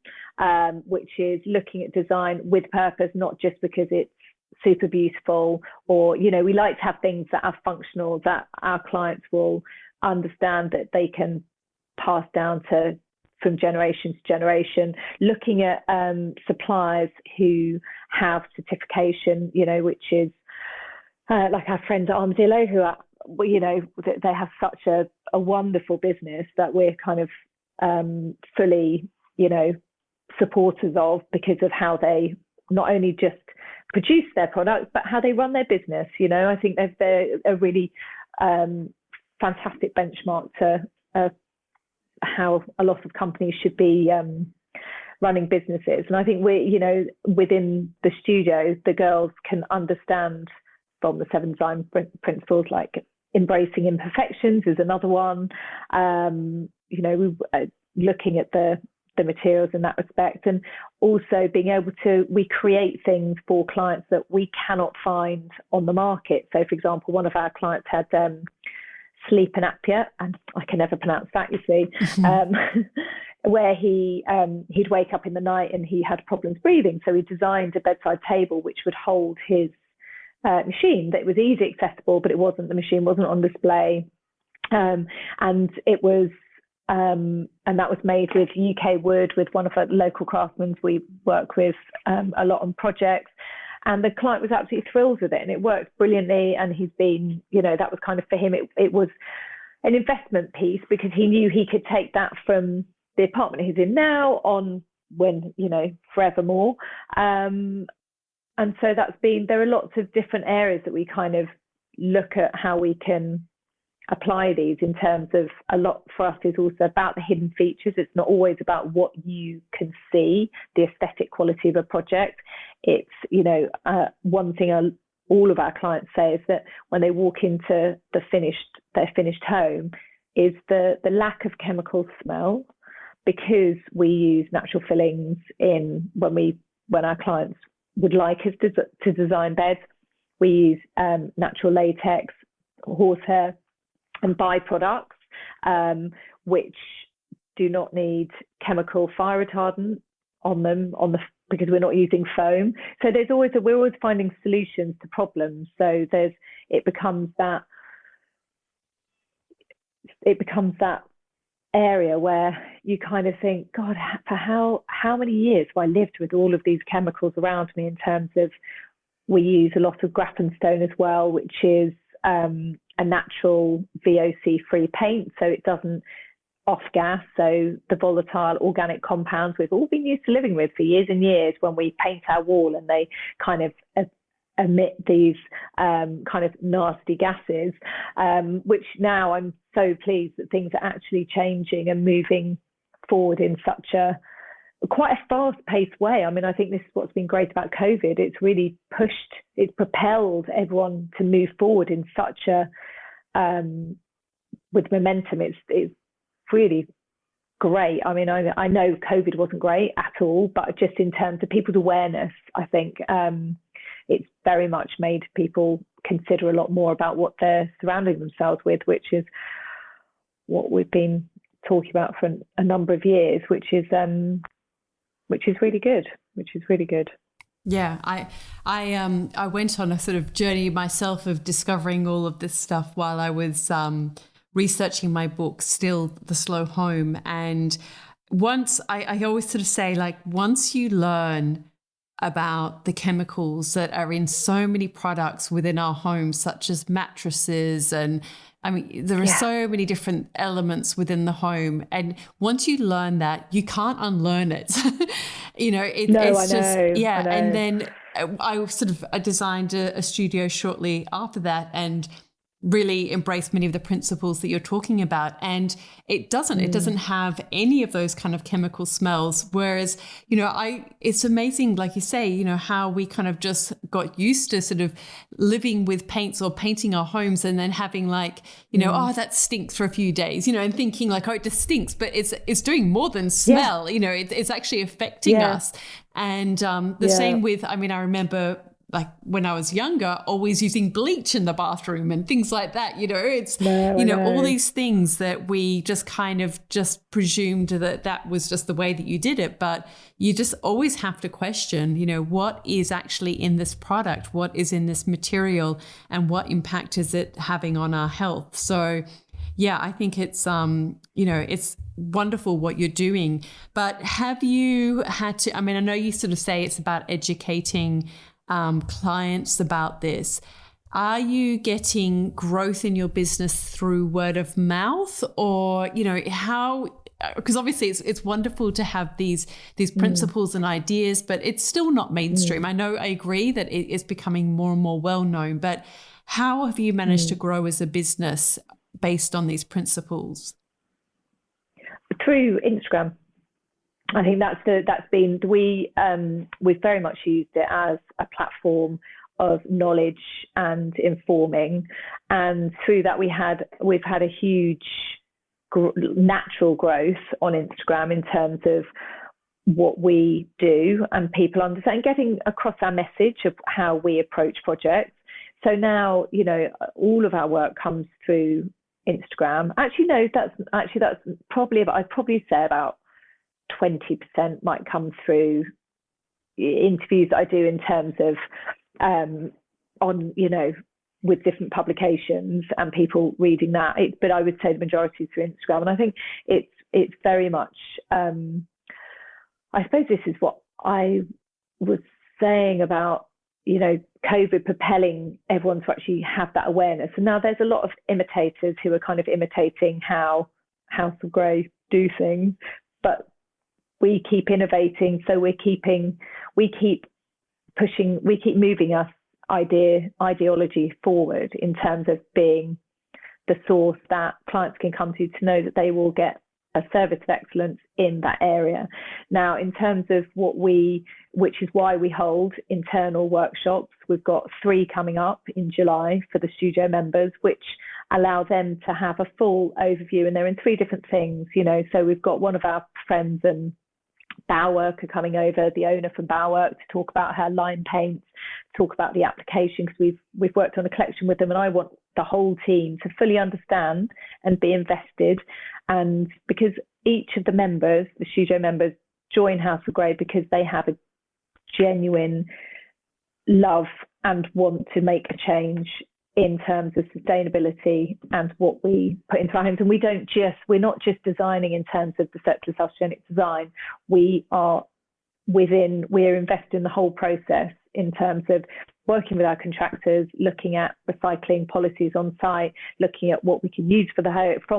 which is looking at design with purpose, not just because it's super beautiful, or we like to have things that are functional, that our clients will understand that they can pass down from generation to generation. Looking at suppliers who have certification, which is like our friends at Armadillo, who are, they have such a wonderful business that we're kind of fully, supporters of, because of how they not only just produce their products, but how they run their business. I think they're a really fantastic benchmark to how a lot of companies should be running businesses. And I think within the studio, the girls can understand from the 7 design principles, like embracing imperfections is another one. Looking at the materials in that respect, and also being able to, we create things for clients that we cannot find on the market. So, for example, one of our clients had sleep apnea, and I can never pronounce that, you see, where he'd wake up in the night and he had problems breathing. So he designed a bedside table which would hold his machine, that was easy accessible, but the machine wasn't on display, and it was and that was made with UK wood, with one of our local craftsmen we work with a lot on projects. And the client was absolutely thrilled with it, and it worked brilliantly. And he's been, that was kind of, for him, it was an investment piece, because he knew he could take that from the apartment he's in now on forevermore. And so there are lots of different areas that we kind of look at how we can apply these, in terms of, a lot for us is also about the hidden features. It's not always about what you can see, the aesthetic quality of a project. It's, one thing all of our clients say is that when they walk into their finished home, is the lack of chemical smell, because we use natural fillings when our clients would like us to design beds. We use natural latex, horsehair, and byproducts, which do not need chemical fire retardant on them, on because we're not using foam. So we're always finding solutions to problems. So it becomes that area where you kind of think, God, for how many years have I lived with all of these chemicals around me? In terms of, we use a lot of grappenstone as well, which is a natural VOC-free paint, so it doesn't off gas. So the volatile organic compounds we've all been used to living with for years and years, when we paint our wall and they kind of emit these kind of nasty gases, which now I'm so pleased that things are actually changing and moving forward in such a quite a fast-paced way. I mean, I think this is what's been great about COVID. It's propelled everyone to move forward in such a with momentum. It's really great. I mean, I know COVID wasn't great at all, but just in terms of people's awareness, I think it's very much made people consider a lot more about what they're surrounding themselves with, which is what we've been talking about for a number of years, which is really good. Yeah, I went on a sort of journey myself of discovering all of this stuff while I was researching my book, Still the Slow Home. And once I always sort of say, like, once you learn about the chemicals that are in so many products within our homes, such as mattresses, and I mean, there are so many different elements within the home. And once you learn that, you can't unlearn it. It's just, yeah. And then I designed a studio shortly after that, and really embrace many of the principles that you're talking about. And it doesn't have any of those kind of chemical smells. Whereas, it's amazing, like you say, how we kind of just got used to sort of living with paints or painting our homes, and then having like, oh, that stinks for a few days, and thinking like, oh, it just stinks, but it's doing more than smell, it's actually affecting us. And the same with, I mean, I remember, like when I was younger, always using bleach in the bathroom and things like that. All these things that we just kind of just presumed that was just the way that you did it. But you just always have to question, what is actually in this product, what is in this material, and what impact is it having on our health. So yeah, I think it's, it's wonderful what you're doing. But have you had to, I mean, I know you sort of say it's about educating clients about this. Are you getting growth in your business through word of mouth, or how? Because obviously it's wonderful to have these principles and ideas, but it's still not mainstream. I agree that it is becoming more and more well known. But how have you managed to grow as a business based on these principles? Through Instagram. I think we've very much used it as a platform of knowledge and informing, and through that we've had a huge natural growth on Instagram in terms of what we do, and people understand, getting across our message of how we approach projects. So now, all of our work comes through Instagram. Actually, no, that's probably I'd probably say about 20% might come through interviews that I do in terms of on with different publications and people reading that. But I would say the majority is through Instagram, and I think it's very much. I suppose this is what I was saying about COVID propelling everyone to actually have that awareness. And now there's a lot of imitators who are kind of imitating how House of Grey do things, but we keep innovating, so we keep pushing, we keep moving our ideology forward in terms of being the source that clients can come to know that they will get a service of excellence in that area. Now, in terms of which is why we hold internal workshops, we've got 3 coming up in July for the studio members, which allow them to have a full overview, and they're in 3 different things, so we've got one of our friends and Bauwerk coming over, the owner from Bauwerk, to talk about her line paints, talk about the application, because we've worked on a collection with them, and I want the whole team to fully understand and be invested. And because each of the members, the studio members, join House of Grey because they have genuine love and want to make a change in terms of sustainability and what we put into our homes. And we're not just designing in terms of the circular salutogenic design. We're invested in the whole process in terms of working with our contractors, looking at recycling policies on site, looking at what we can use from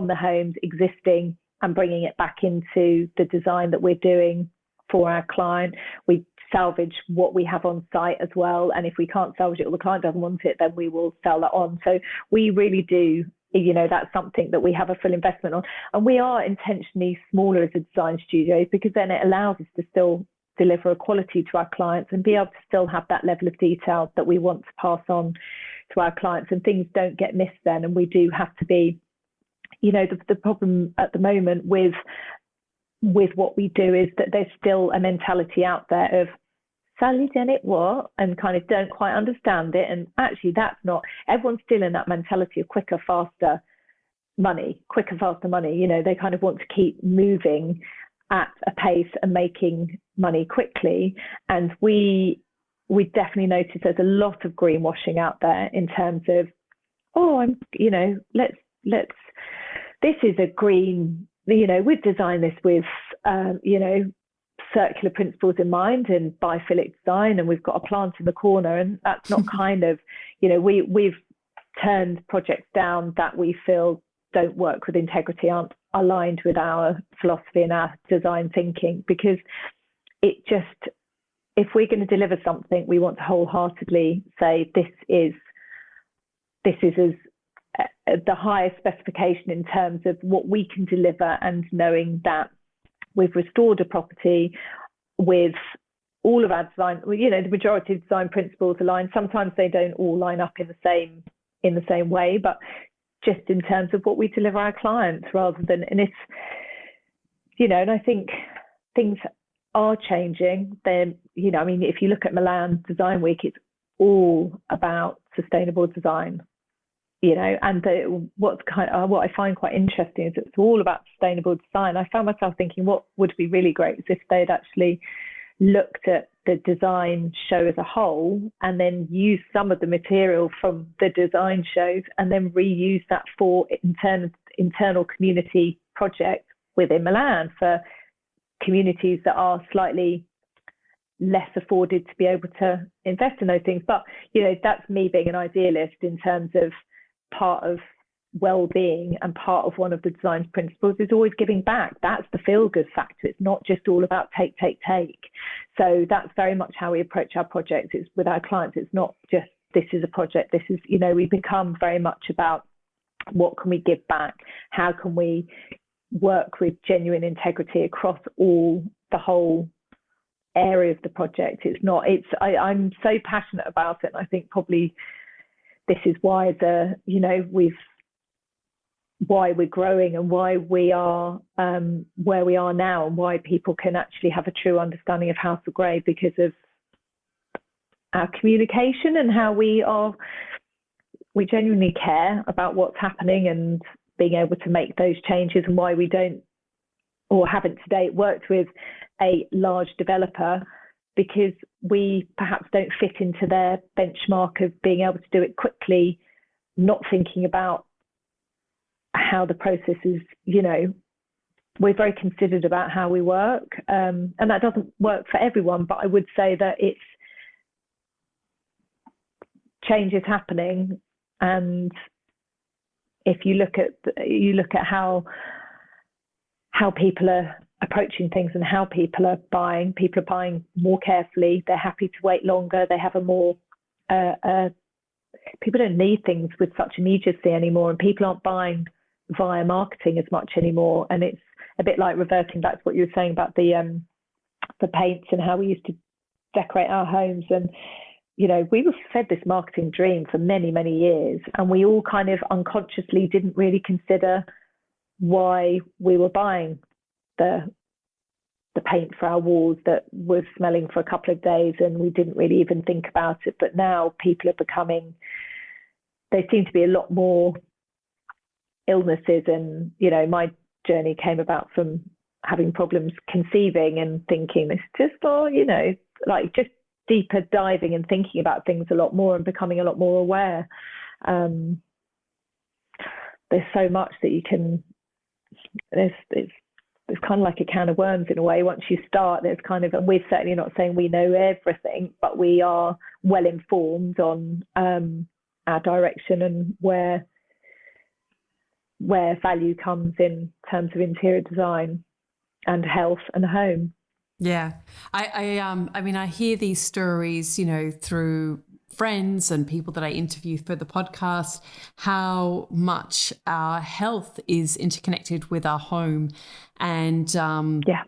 the homes existing and bringing it back into the design that we're doing for our client. We salvage what we have on site as well. And if we can't salvage it or the client doesn't want it, then we will sell that on. So we really do, that's something that we have a full investment on. And we are intentionally smaller as a design studio because then it allows us to still deliver a quality to our clients and be able to still have that level of detail that we want to pass on to our clients, and things don't get missed then. And we do have to be, the problem at the moment with what we do is that there's still a mentality out there of salutogenic what, and kind of don't quite understand it. And actually that's not, everyone's still in that mentality of quicker, faster money. They kind of want to keep moving at a pace and making money quickly. And we definitely notice there's a lot of greenwashing out there in terms of, this is a green, we've designed this with, circular principles in mind and biophilic design, and we've got a plant in the corner. And that's not kind of, we've turned projects down that we feel don't work with integrity, aren't aligned with our philosophy and our design thinking, because if we're going to deliver something, we want to wholeheartedly say this is as the highest specification in terms of what we can deliver, and knowing that we've restored a property with all of our design, the majority of design principles aligned. Sometimes they don't all line up in the same way, but just in terms of what we deliver our clients rather than, and it's, and I think things are changing. Then, if you look at Milan Design Week, it's all about sustainable design, and what I find quite interesting is it's all about sustainable design. I found myself thinking what would be really great is if they'd actually looked at the design show as a whole and then used some of the material from the design shows and then reuse that for internal community projects within Milan for communities that are slightly less afforded to be able to invest in those things. But that's me being an idealist in terms of part of well-being, and part of one of the design principles is always giving back. That's the feel-good factor. It's not just all about take. So that's very much how we approach our projects. It's with our clients. It's not just this is a project. This is, we become very much about what can we give back? How can we work with genuine integrity across the whole area of the project? I'm so passionate about it. And I think probably this is why why we're growing and why we are where we are now, and why people can actually have a true understanding of House of Grey, because of our communication and how we genuinely care about what's happening and being able to make those changes, and why we don't, or haven't to date, worked with a large developer, because we perhaps don't fit into their benchmark of being able to do it quickly, not thinking about how the process is, we're very considered about how we work. And that doesn't work for everyone, but I would say that change is happening. And if you look at how people are approaching things and how people are buying more carefully. They're happy to wait longer. They have a more people don't need things with such immediacy anymore, and people aren't buying via marketing as much anymore. And it's a bit like reverting back to what you were saying about the paints and how we used to decorate our homes. And we were fed this marketing dream for many, many years, and we all kind of unconsciously didn't really consider why we were buying the paint for our walls that was smelling for a couple of days, and we didn't really even think about it. But now people are there seem to be a lot more illnesses, and my journey came about from having problems conceiving and thinking it's just just deeper diving and thinking about things a lot more and becoming a lot more aware. There's so much that you can, it's kind of like a can of worms in a way. Once you start, there's kind of, and we're certainly not saying we know everything, but we are well informed on our direction and where value comes in terms of interior design and health and home. Yeah. I mean, I hear these stories, you know, through friends and people that I interview for the podcast, how much our health is interconnected with our home. And,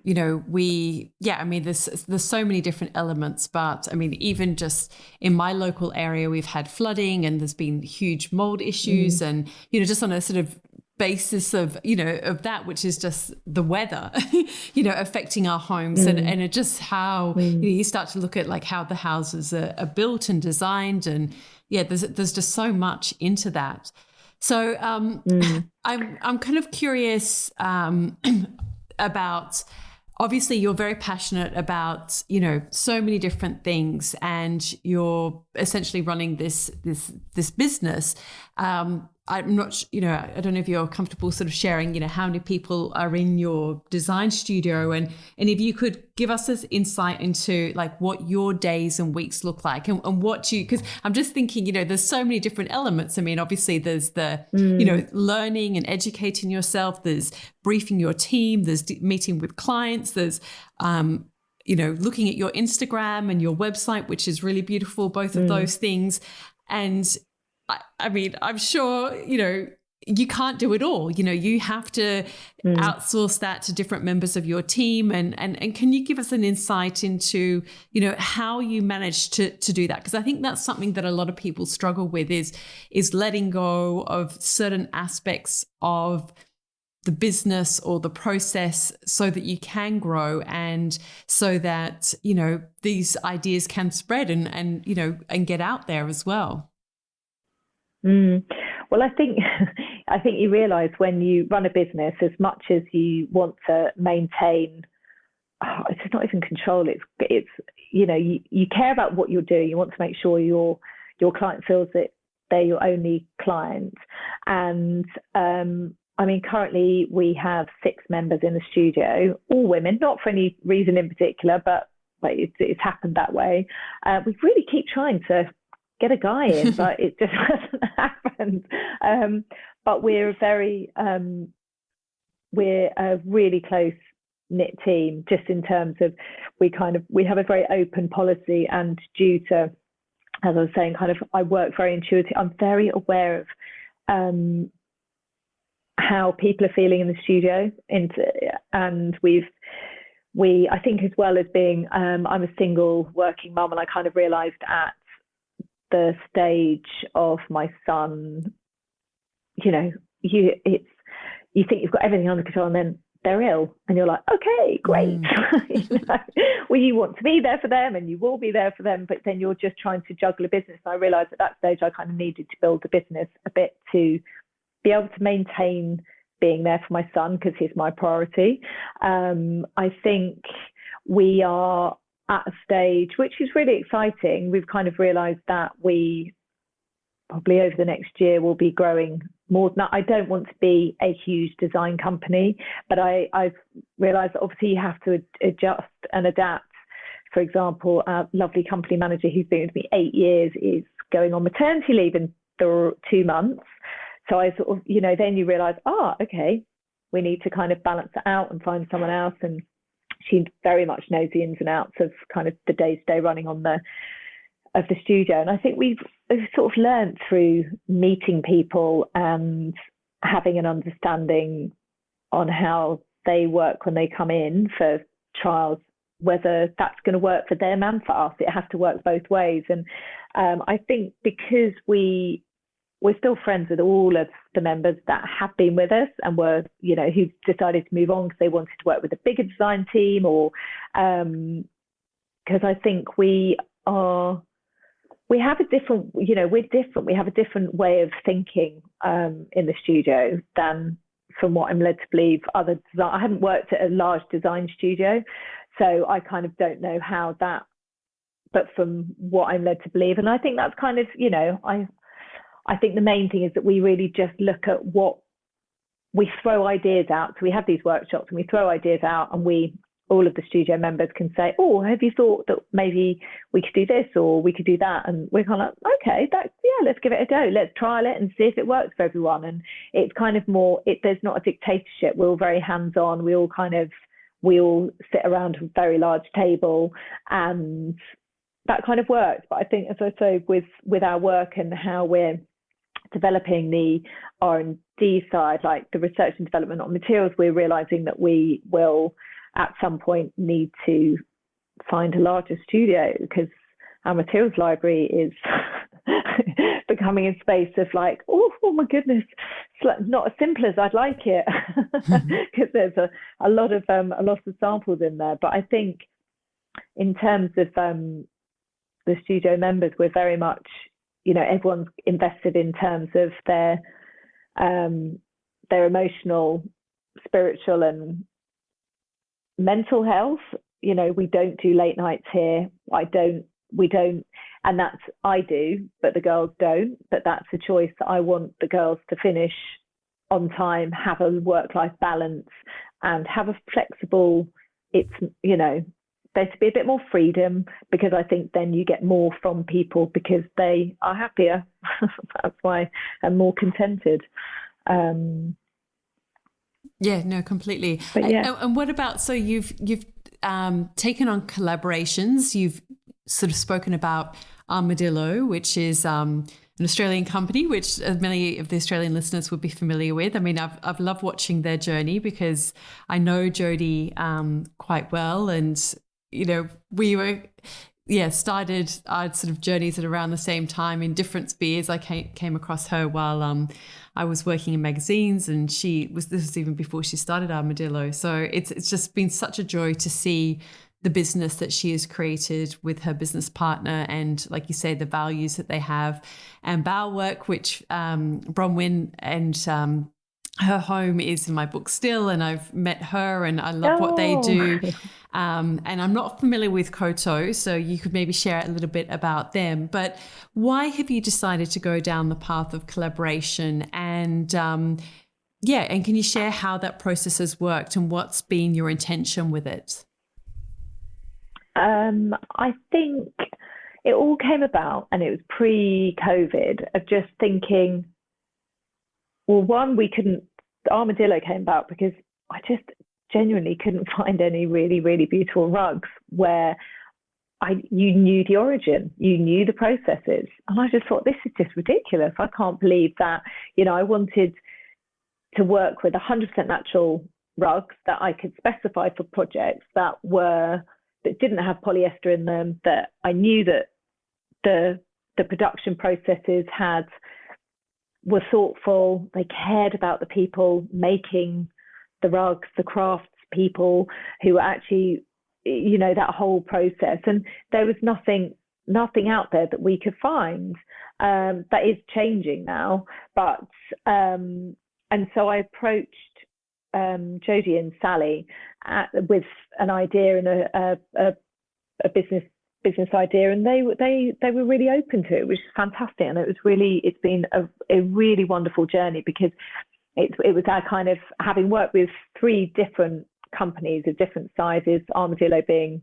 you know, I mean, there's so many different elements, but I mean, even just in my local area, we've had flooding and there's been huge mold issues and, you know, just on a sort of basis of, you know, of that, which is just the weather, you know, affecting our homes and it just how you know, you start to look at like how the houses are built and designed, and there's just so much into that. So I'm kind of curious about, obviously you're very passionate about, you know, so many different things, and you're essentially running this business. I'm not, you know, I don't know if you're comfortable sort of sharing, you know, how many people are in your design studio, and if you could give us this insight into like what your days and weeks look like, and what you, because I'm just thinking, you know, there's so many different elements. I mean, obviously there's the, you know, learning and educating yourself, there's briefing your team, there's meeting with clients, there's, you know, looking at your Instagram and your website, which is really beautiful, both of those things. And I mean, I'm sure, you know, you can't do it all. You know, you have to outsource that to different members of your team. And can you give us an insight into, you know, how you manage to do that? Because I think that's something that a lot of people struggle with is letting go of certain aspects of the business or the process so that you can grow, and so that, you know, these ideas can spread and you know, and get out there as well. Well, I think you realise when you run a business, as much as you want to maintain, it's not even control. It's you know, you care about what you're doing. You want to make sure your client feels that they're your only client. And I mean, currently we have 6 members in the studio, all women, not for any reason in particular, but it's happened that way. We really keep trying to get a guy in, but it just hasn't happened. But we're a really close knit team, just in terms of we have a very open policy, and due to, as I was saying, kind of I work very intuitive. I'm very aware of how people are feeling in the studio, and I think, as well as being I'm a single working mum, and I kind of realised at the stage of my son, you know, you think you've got everything under control, and then they're ill, and you're like, okay, great. You know? Well, you want to be there for them, and you will be there for them, but then you're just trying to juggle a business. And I realised at that stage I kind of needed to build the business a bit to be able to maintain being there for my son, because he's my priority. I think we are at a stage which is really exciting. We've kind of realised that we probably over the next year will be growing more. Now, I don't want to be a huge design company, but I've realised that obviously you have to adjust and adapt. For example, our lovely company manager, who's been with me 8 years, is going on maternity leave in 2 months. So I sort of, you know, then you realise, okay, we need to kind of balance it out and find someone else. And she very much knows the ins and outs of kind of the day-to-day running of the studio. And I think we've sort of learned through meeting people and having an understanding on how they work when they come in for trials, whether that's going to work for them and for us. It has to work both ways. And I think because we're still friends with all of the members that have been with us and were, you know, who decided to move on because they wanted to work with a bigger design team, or because I think we have a different, you know, we're different. We have a different way of thinking in the studio than, from what I'm led to believe, other design. I haven't worked at a large design studio, so I kind of don't know how that but from what I'm led to believe. And I think that's kind of, I think the main thing is that we really just look at what we throw ideas out. So we have these workshops and we throw ideas out, and all of the studio members can say, oh, have you thought that maybe we could do this or we could do that? And we're kind of like, okay, let's give it a go. Let's trial it and see if it works for everyone. And it's kind of more, there's not a dictatorship. We're all very hands-on. We all sit around a very large table, and that kind of works. But I think, as I say, with our work and how we're developing the R&D side, like the research and development on materials, we're realizing that we will at some point need to find a larger studio, because our materials library is becoming a space of like, oh my goodness, it's not as simple as I'd like it, because there's a lot of samples in there. But I think in terms of the studio members, we're very much, everyone's invested in terms of their emotional, spiritual and mental health. We don't do late nights here. We don't, and that's, I do, but the girls don't. But that's a choice that I want the girls to finish on time, have a work-life balance, and have a flexible, there to be a bit more freedom, because I think then you get more from people because they are happier. That's why I'm more contented. Yeah, no, completely. But yeah. And what about, so you've taken on collaborations. You've sort of spoken about Armadillo, which is an Australian company, which many of the Australian listeners would be familiar with. I mean, I've loved watching their journey, because I know Jodie quite well, and we were started our sort of journeys at around the same time in different spheres. I came across her while I was working in magazines, and this was even before she started Armadillo. So it's just been such a joy to see the business that she has created with her business partner, and like you say, the values that they have. And Bowerwork, which Bronwyn and her home is in my book still, and I've met her and I love what they do. And I'm not familiar with Koto, so you could maybe share a little bit about them. But why have you decided to go down the path of collaboration? And and can you share how that process has worked and what's been your intention with it? I think it all came about, and it was pre-COVID, of just thinking, well, one, Armadillo came about because I just genuinely couldn't find any really, really beautiful rugs where you knew the origin, you knew the processes. And I just thought, this is just ridiculous. I can't believe that, I wanted to work with 100% natural rugs that I could specify for projects that didn't have polyester in them, that I knew that the production processes were thoughtful, they cared about the people making the rugs, the crafts people who were actually, that whole process. And there was nothing out there that we could find. That is changing now. But and so I approached Jodie and Sally with an idea and a business idea, and they were really open to it, which is fantastic. And it's been a really wonderful journey, because it was our kind of, having worked with 3 different companies of different sizes, Armadillo being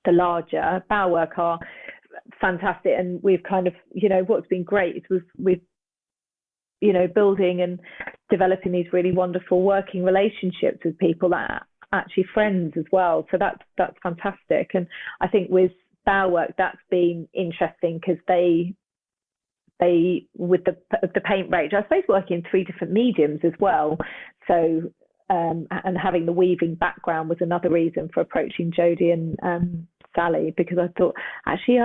the larger, Bowerwork are fantastic, and we've kind of, what's been great is we've building and developing these really wonderful working relationships with people that are actually friends as well. So that's fantastic. And I think with Bowerwork, that's been interesting, because they with the paint range, I suppose, working in 3 different mediums as well. So and having the weaving background was another reason for approaching Jodie and Sally, because I thought, actually,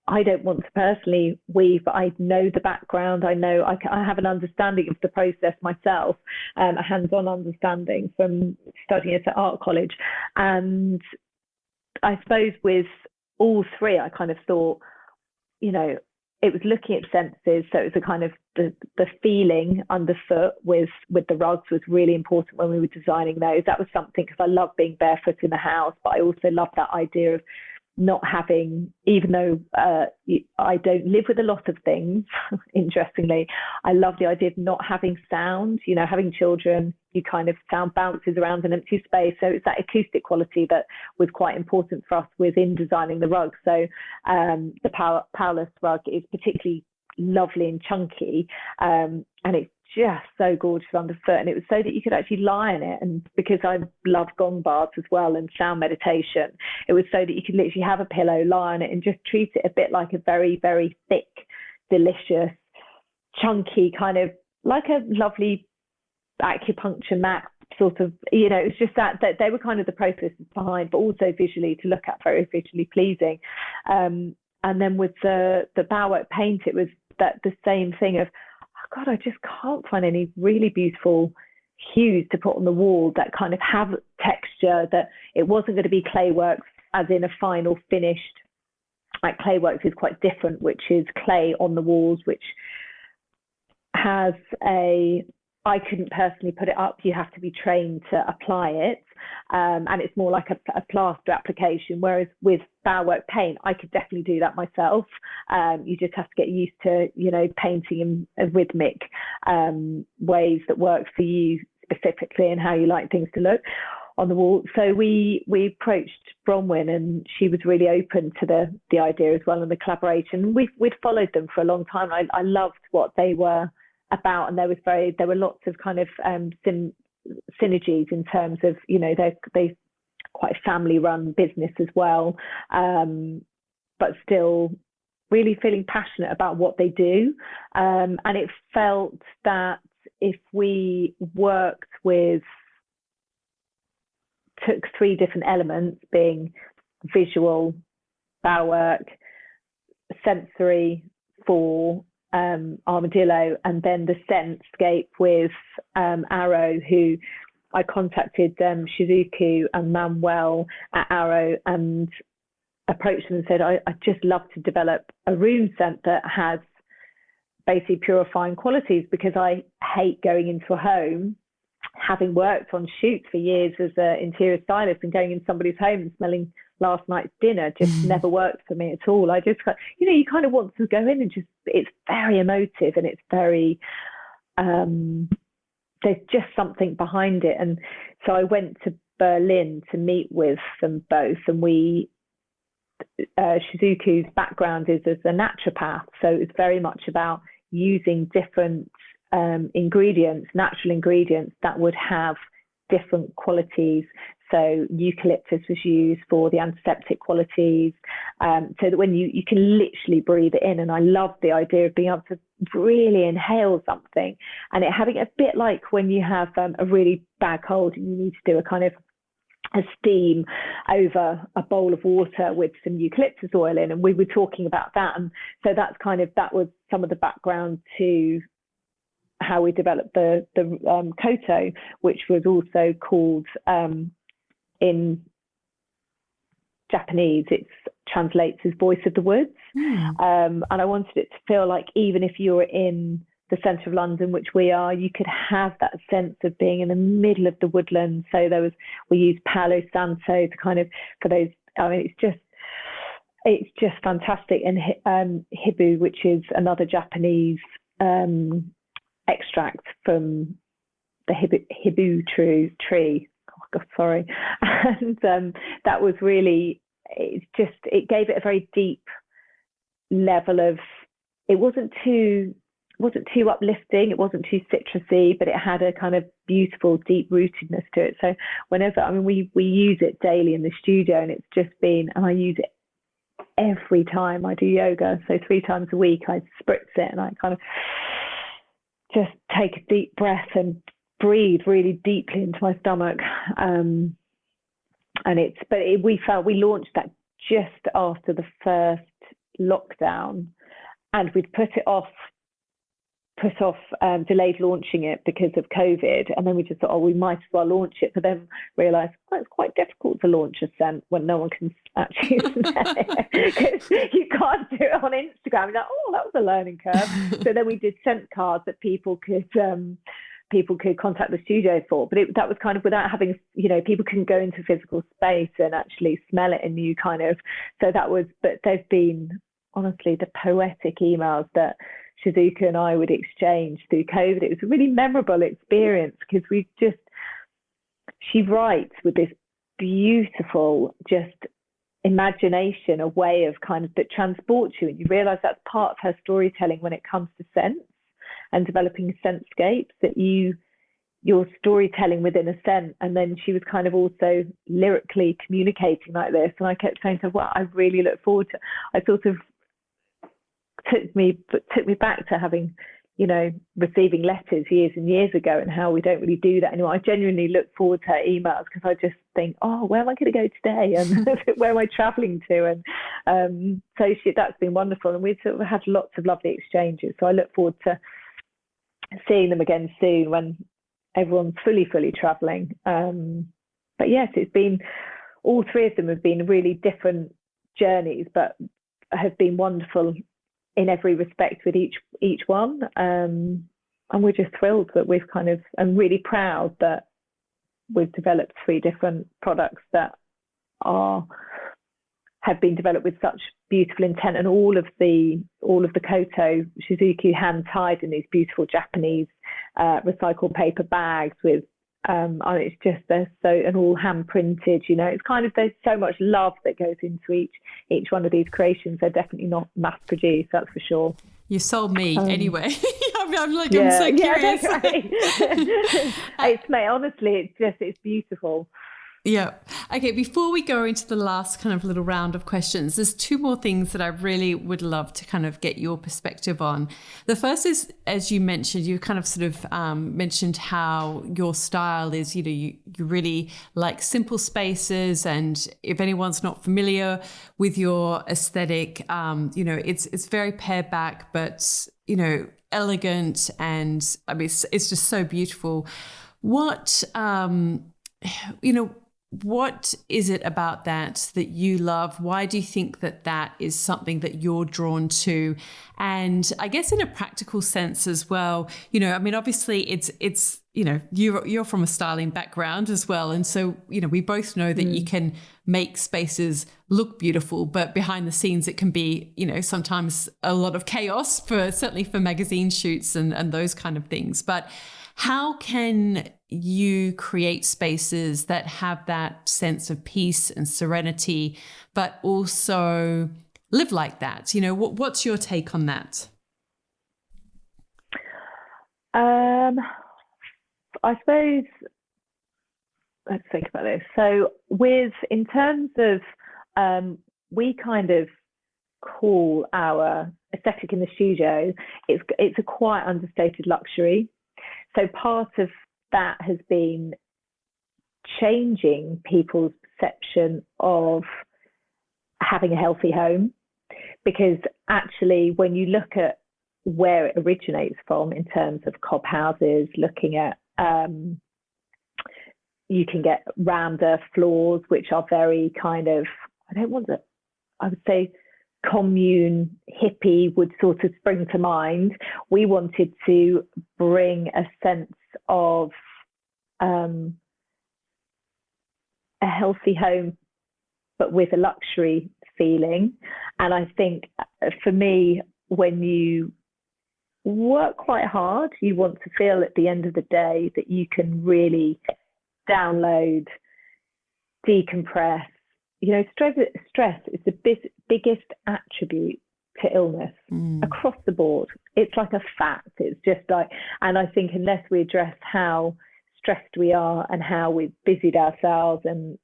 I don't want to personally weave, but I know the background. I know I have an understanding of the process myself, a hands-on understanding from studying at art college. And I suppose with all 3, I kind of thought, it was looking at senses. So it was a kind of the feeling underfoot with the rugs was really important when we were designing those. That was something, because I love being barefoot in the house, but I also love that idea of not having, even though I don't live with a lot of things, interestingly, I love the idea of not having sound. You know, having children, you kind of sound bounces around an empty space. So it's that acoustic quality that was quite important for us within designing the rug. So the powerless rug is particularly lovely and chunky, and it's just so gorgeous underfoot, and it was so that you could actually lie in it. And because I love gong baths as well and sound meditation, it was so that you could literally have a pillow, lie on it, and just treat it a bit like a very, very thick, delicious, chunky kind of, like a lovely acupuncture mat sort of, you know. It's just that they were kind of the processes behind, but also visually to look at, very visually pleasing. And then with the bowerwork paint, it was that the same thing of, oh God, I just can't find any really beautiful hues to put on the wall that kind of have texture, that it wasn't going to be clayworks as in a final finished, like clayworks is quite different, which is clay on the walls, which has I couldn't personally put it up. You have to be trained to apply it. And it's more like a plaster application. Whereas with bowerwork paint, I could definitely do that myself. You just have to get used to, you know, painting in rhythmic ways that work for you specifically and how you like things to look on the wall. So we approached Bronwyn, and she was really open to the idea as well, and the collaboration. We'd followed them for a long time. I loved what they were about, and there were lots of kind of synergies in terms of, you know, they quite a family run business as well, but still really feeling passionate about what they do. And it felt that if we took three different elements, being visual, bowerwork, sensory for Armadillo, and then the scentscape with Arrow, who I contacted Shizuku and Manuel at Arrow and approached them and said, I'd just love to develop a room scent that has basically purifying qualities, because I hate going into a home, having worked on shoots for years as an interior stylist, and going in somebody's home and smelling last night's dinner just never worked for me at all. I just, you know, you kind of want to go in and just, it's very emotive, and it's very, there's just something behind it. And so I went to Berlin to meet with them both, and Shizuku's background is as a naturopath, so it's very much about using different ingredients, natural ingredients that would have different qualities. So eucalyptus was used for the antiseptic qualities, so that when you can literally breathe it in. And I love the idea of being able to really inhale something, and it having a bit like when you have a really bad cold and you need to do a kind of a steam over a bowl of water with some eucalyptus oil in. And we were talking about that, and so that was some of the background to how we developed the koto, which was also called, in Japanese, it translates as voice of the woods. And I wanted it to feel like, even if you were in the centre of London, which we are, you could have that sense of being in the middle of the woodland. So we used Palo Santo to kind of, for those, I mean, it's just fantastic. And Hibu, which is another Japanese extract from the Hibu tree. Oh God, sorry. And that was really, it gave it a very deep level of, it wasn't too uplifting, it wasn't too citrusy, but it had a kind of beautiful deep rootedness to it. So whenever, I mean, we use it daily in the studio, and it's just been, and I use it every time I do yoga. So 3 times a week I spritz it, and I kind of just take a deep breath and breathe really deeply into my stomach. We launched that just after the first lockdown, and we'd put off delayed launching it because of COVID, and then we just thought, we might as well launch it, but then realised it's quite difficult to launch a scent when no one can actually smell it, because you can't do it on Instagram. You're like, that was a learning curve. So then we did scent cards that people could people could contact the studio for, but that was kind of without having, people couldn't go into physical space and actually smell it, and you kind of, so that was, but there's been honestly the poetic emails that Shizuka and I would exchange through COVID. It was a really memorable experience because she writes with this beautiful just imagination, a way of kind of that transports you, and you realize that's part of her storytelling when it comes to sense and developing sensescapes, that you're storytelling within a scent. And then she was kind of also lyrically communicating like this, and I kept saying to her, well, I really look forward to, I sort of took me back to having, receiving letters years and years ago, and how we don't really do that anymore. I genuinely look forward to her emails because I just think, oh, where am I going to go today, and where am I traveling to? And so that's been wonderful, and we've sort of had lots of lovely exchanges. So I look forward to seeing them again soon when everyone's fully traveling. But yes, it's been, all three of them have been really different journeys, but have been wonderful in every respect with each one. And we're just thrilled that we've kind of, I'm really proud that we've developed three different products that have been developed with such beautiful intent, and all of the koto Shizuku hand tied in these beautiful Japanese recycled paper bags with it's just, they're so, and all hand printed, it's kind of, there's so much love that goes into each one of these creations. They're definitely not mass produced, that's for sure. You sold me anyway. I'm so curious. It's, mate, honestly, it's beautiful. Yeah. Okay, before we go into the last kind of little round of questions, there's two more things that I really would love to kind of get your perspective on. The first is, as you mentioned, you kind of sort of mentioned how your style is, you really like simple spaces. And if anyone's not familiar with your aesthetic, it's very pared back, but, elegant. And I mean, it's just so beautiful. What is it about that you love? Why do you think that is something that you're drawn to? And I guess in a practical sense as well, I mean, obviously it's you're from a styling background as well. And so, we both know that you can make spaces look beautiful, but behind the scenes it can be, sometimes a lot of chaos, certainly for magazine shoots and those kind of things. But how can you create spaces that have that sense of peace and serenity, but also live like that? What's your take on that? I suppose, let's think about this. So in terms of, we kind of call our aesthetic in the studio, it's a quite understated luxury. So part of that has been changing people's perception of having a healthy home, because actually when you look at where it originates from in terms of cob houses, looking at you can get rammed earth floors, which are very kind of, I would say commune hippie would sort of spring to mind. We wanted to bring a sense of a healthy home, but with a luxury feeling. And I think for me, when you work quite hard, you want to feel at the end of the day that you can really download, decompress. Stress is the biggest attribute to illness across the board. It's like a fact. It's just like, and I think unless we address how stressed we are and how we've busied ourselves, and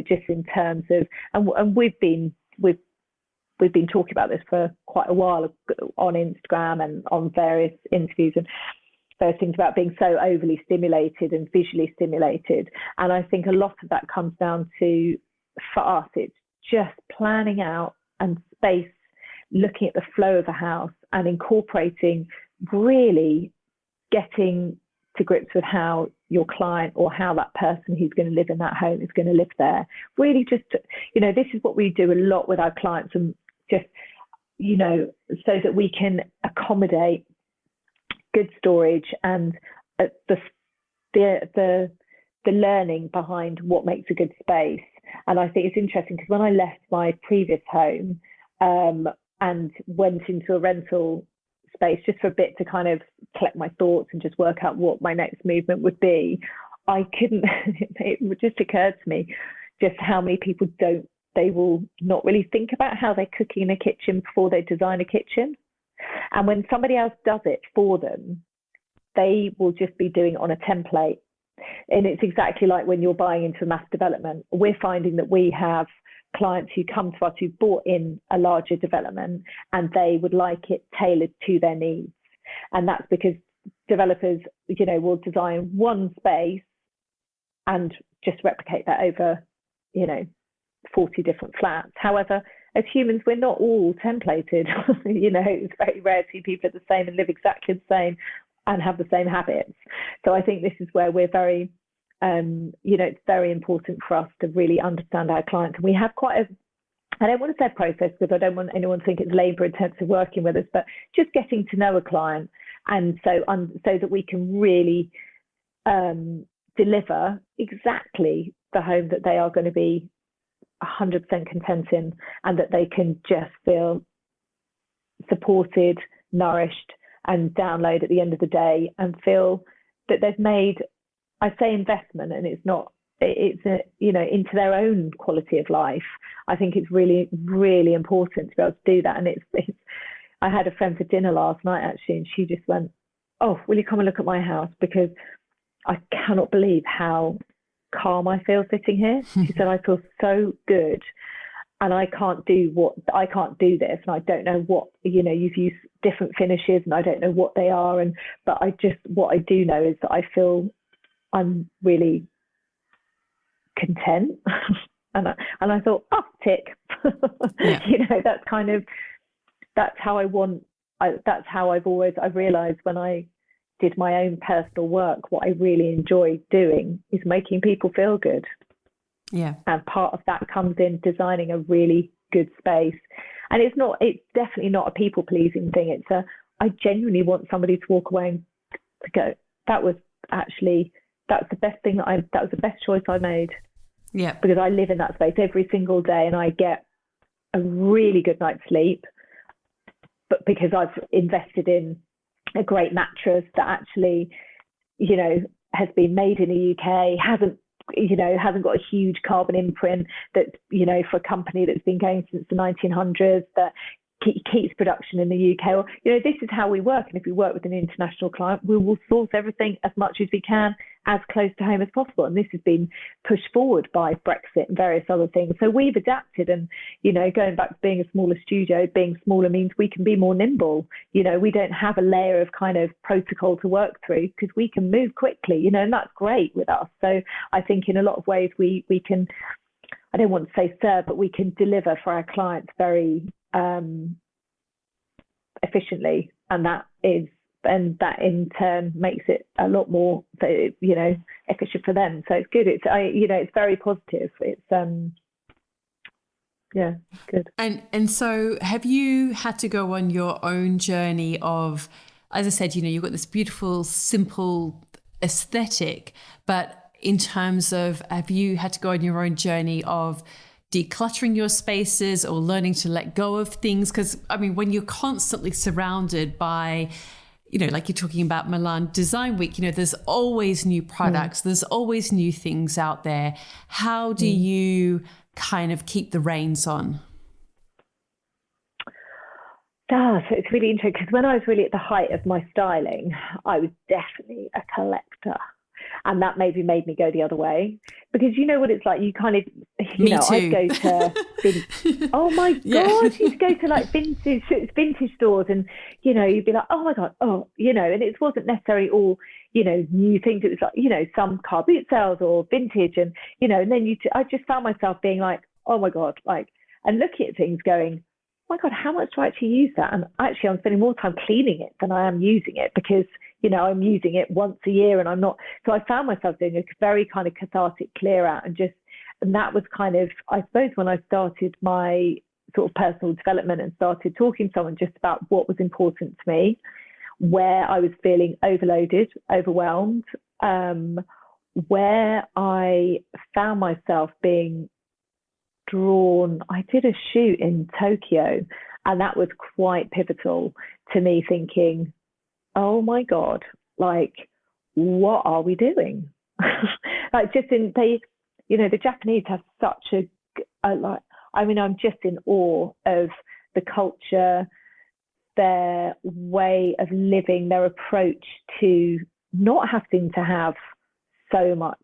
just in terms of, and we've been talking about this for quite a while on Instagram and on various interviews and various things about being so overly stimulated and visually stimulated. And I think a lot of that comes down to, for us, it's just planning out and space, looking at the flow of a house and incorporating, really getting to grips with how your client or how that person who's going to live in that home is going to live there. Really just, this is what we do a lot with our clients, and just, so that we can accommodate good storage and the the learning behind what makes a good space. And I think it's interesting because when I left my previous home and went into a rental space just for a bit to kind of collect my thoughts and just work out what my next movement would be, I couldn't, it just occurred to me just how many people they will not really think about how they're cooking in a kitchen before they design a kitchen. And when somebody else does it for them, they will just be doing it on a template. And it's exactly like when you're buying into mass development. We're finding that we have clients who come to us who've bought in a larger development and they would like it tailored to their needs. And that's because developers, will design one space and just replicate that over, 40 different flats. However, as humans, we're not all templated. It's very rare to see people are the same and live exactly the same and have the same habits. So I think this is where we're very, it's very important for us to really understand our clients. And we have quite I don't want to say process because I don't want anyone to think it's labour intensive working with us, but just getting to know a client. And so that we can really deliver exactly the home that they are going to be 100% content in, and that they can just feel supported, nourished, and download at the end of the day and feel that they've made, I say investment, and it's into their own quality of life. I think it's really, really important to be able to do that. And it's I had a friend for dinner last night actually, and she just went, "Oh, will you come and look at my house? Because I cannot believe how calm I feel sitting here." She said, "I feel so good. And I can't do this, and I don't know what, you've used different finishes and I don't know what they are. But what I do know is that I feel I'm really content." and I thought, oh, tick. Yeah. That's how I've realized when I did my own personal work, what I really enjoy doing is making people feel good. Yeah. And part of that comes in designing a really good space. And it's definitely not a people pleasing thing. I genuinely want somebody to walk away and to go, that's the best thing that was the best choice I made. Yeah. Because I live in that space every single day and I get a really good night's sleep, but because I've invested in a great mattress that actually, has been made in the UK, hasn't got a huge carbon imprint, that, for a company that's been going since the 1900s, that keeps production in the UK. Or, this is how we work. And if we work with an international client, we will source everything as much as we can as close to home as possible. And this has been pushed forward by Brexit and various other things. So we've adapted, and, going back to being a smaller studio, being smaller means we can be more nimble. We don't have a layer of kind of protocol to work through because we can move quickly, and that's great with us. So I think in a lot of ways we can, I don't want to say serve, but we can deliver for our clients very efficiently, and that in turn makes it a lot more efficient for them. So it's good. It's very positive. It's good. And so have you had to go on your own journey of, as I said, you've got this beautiful, simple aesthetic, but in terms of, have you had to go on your own journey of decluttering your spaces or learning to let go of things? Because, when you're constantly surrounded by, like you're talking about Milan Design Week, there's always new products, there's always new things out there. How do you kind of keep the reins on? So it's really interesting because when I was really at the height of my styling, I was definitely a collector. And that maybe made me go the other way, because you know what it's like. You kind of, I'd go to, oh my God, you'd go to like vintage stores, and you'd be like, oh my God, and it wasn't necessarily all new things. It was like some car boot sales or vintage, and and then I just found myself being like, oh my God, and looking at things going, oh my God, how much do I actually use that? And actually, I'm spending more time cleaning it than I am using it, because I'm using it once a year and I'm not. So I found myself doing a very kind of cathartic clear out, and that was kind of, I suppose, when I started my sort of personal development and started talking to someone just about what was important to me, where I was feeling overloaded, overwhelmed, where I found myself being drawn. I did a shoot in Tokyo, and that was quite pivotal to me thinking, oh my God, like, what are we doing? Like, the Japanese have such I'm just in awe of the culture, their way of living, their approach to not having to have so much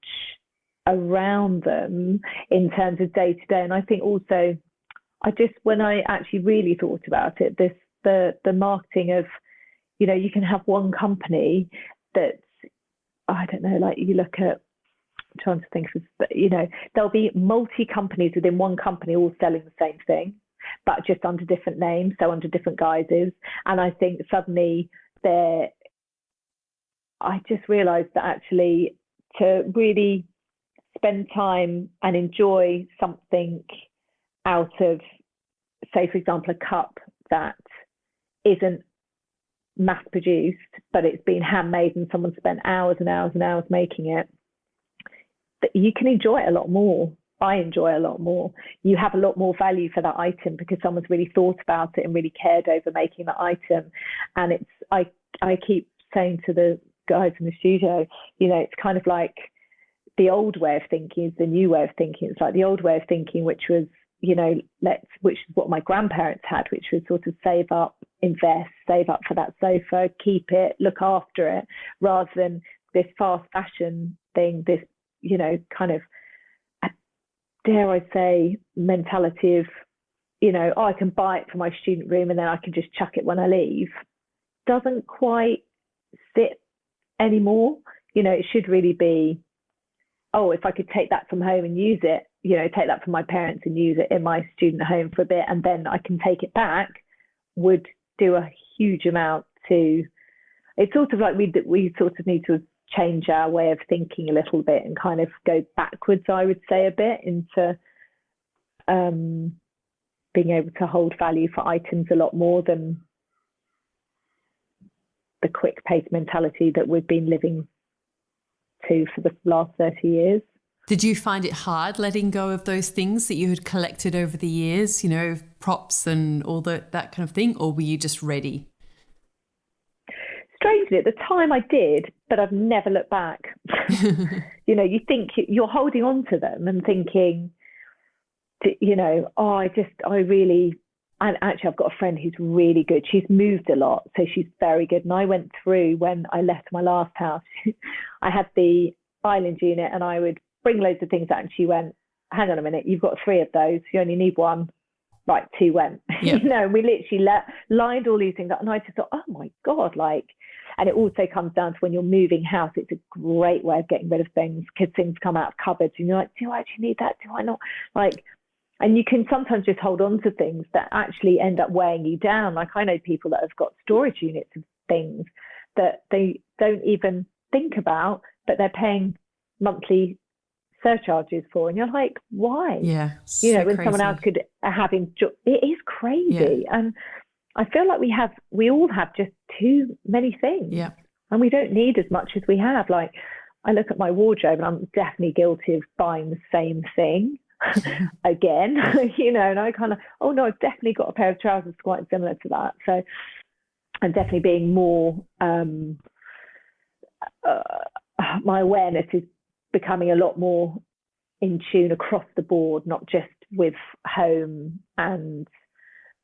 around them in terms of day to day. And I think also, when I actually really thought about it, the marketing of, you can have one company that's, I don't know, like you look at, I'm trying to think of, there'll be multi companies within one company all selling the same thing, but just under different names, so under different guises. And I think suddenly I just realized that actually to really spend time and enjoy something out of, say, for example, a cup that isn't mass produced, but it's been handmade and someone spent hours and hours and hours making it, that you can enjoy it a lot more. I enjoy it a lot more. You have a lot more value for that item because someone's really thought about it and really cared over making that item. And I keep saying to the guys in the studio, it's kind of like the old way of thinking is the new way of thinking. It's like the old way of thinking, which was, which is what my grandparents had, which was sort of save up, invest, save up for that sofa, keep it, look after it, rather than this fast fashion thing, this, kind of, dare I say, mentality of, I can buy it for my student room and then I can just chuck it when I leave, doesn't quite sit anymore. It should really be, oh, if I could take that from home and use it, take that from my parents and use it in my student home for a bit, and then I can take it back, would do a huge amount to, it's sort of like we sort of need to change our way of thinking a little bit and kind of go backwards, I would say, a bit into being able to hold value for items a lot more than the quick pace mentality that we've been living to for the last 30 years. Did you find it hard letting go of those things that you had collected over the years, props and all that kind of thing, or were you just ready? Strangely, at the time I did, but I've never looked back. You think you're holding on to them and thinking, and actually I've got a friend who's really good. She's moved a lot, so she's very good. And I went through, when I left my last house, I had the island unit and I would bring loads of things out, and she went, hang on a minute, you've got 3 of those, you only need 1. Right, 2 went. Yeah. We literally lined all these things up, and I just thought, oh my God, and it also comes down to when you're moving house, it's a great way of getting rid of things, because things come out of cupboards and you're like, do I actually need that? Do I not? And you can sometimes just hold on to things that actually end up weighing you down. Like, I know people that have got storage units of things that they don't even think about, but they're paying monthly surcharges for, and you're like, why? Yeah, when crazy. Someone else could have it is crazy. Yeah. And I feel like we all have just too many things. Yeah. And we don't need as much as we have. Like, I look at my wardrobe and I'm definitely guilty of buying the same thing again, and I kind of, oh no, I've definitely got a pair of trousers quite similar to that. So I'm definitely being more, my awareness is becoming a lot more in tune across the board, not just with home. And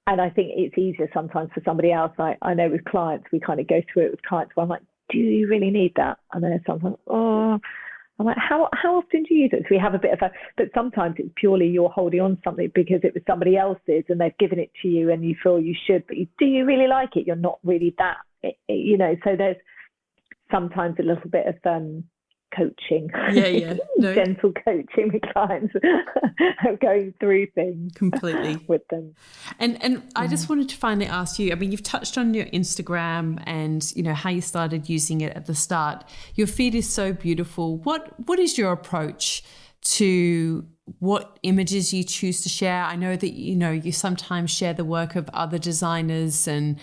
I think it's easier sometimes for somebody else. I know with clients, we kind of go through it with clients where I'm like, do you really need that? And then sometimes, I'm like, how often do you use it? So we have a bit of but sometimes it's purely you're holding on to something because it was somebody else's and they've given it to you and you feel you should, but do you really like it? You're not really that, so there's sometimes a little bit of coaching, no. gentle coaching with clients of going through things completely with them. And I just wanted to finally ask you, I mean, you've touched on your Instagram and how you started using it at the start. Your feed is so beautiful. What is your approach to what images you choose to share? I know that you sometimes share the work of other designers, and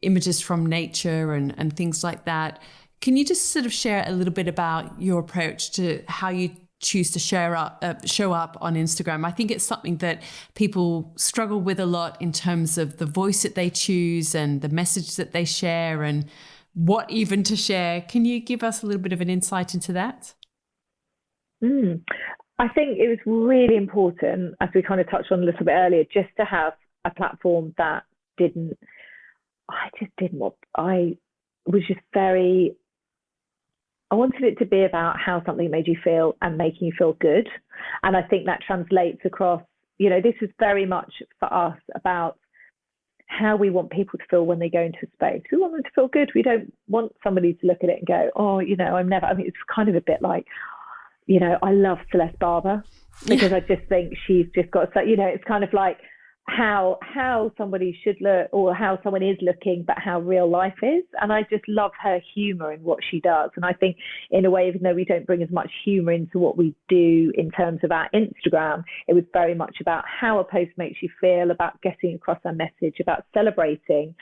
images from nature and things like that. Can you just sort of share a little bit about your approach to how you choose to show up on Instagram? I think it's something that people struggle with a lot in terms of the voice that they choose and the message that they share and what even to share. Can you give us a little bit of an insight into that? I think it was really important, as we kind of touched on a little bit earlier, just to have a platform that I wanted it to be about how something made you feel and making you feel good. And I think that translates across, this is very much for us about how we want people to feel when they go into a space. We want them to feel good. We don't want somebody to look at it and go, it's kind of a bit like, I love Celeste Barber because I just think she's just got, it's kind of like how somebody should look or how someone is looking, but how real life is. And I just love her humor in what she does. And I think in a way, even though we don't bring as much humor into what we do in terms of our Instagram, it was very much about how a post makes you feel, about getting across our message, about celebrating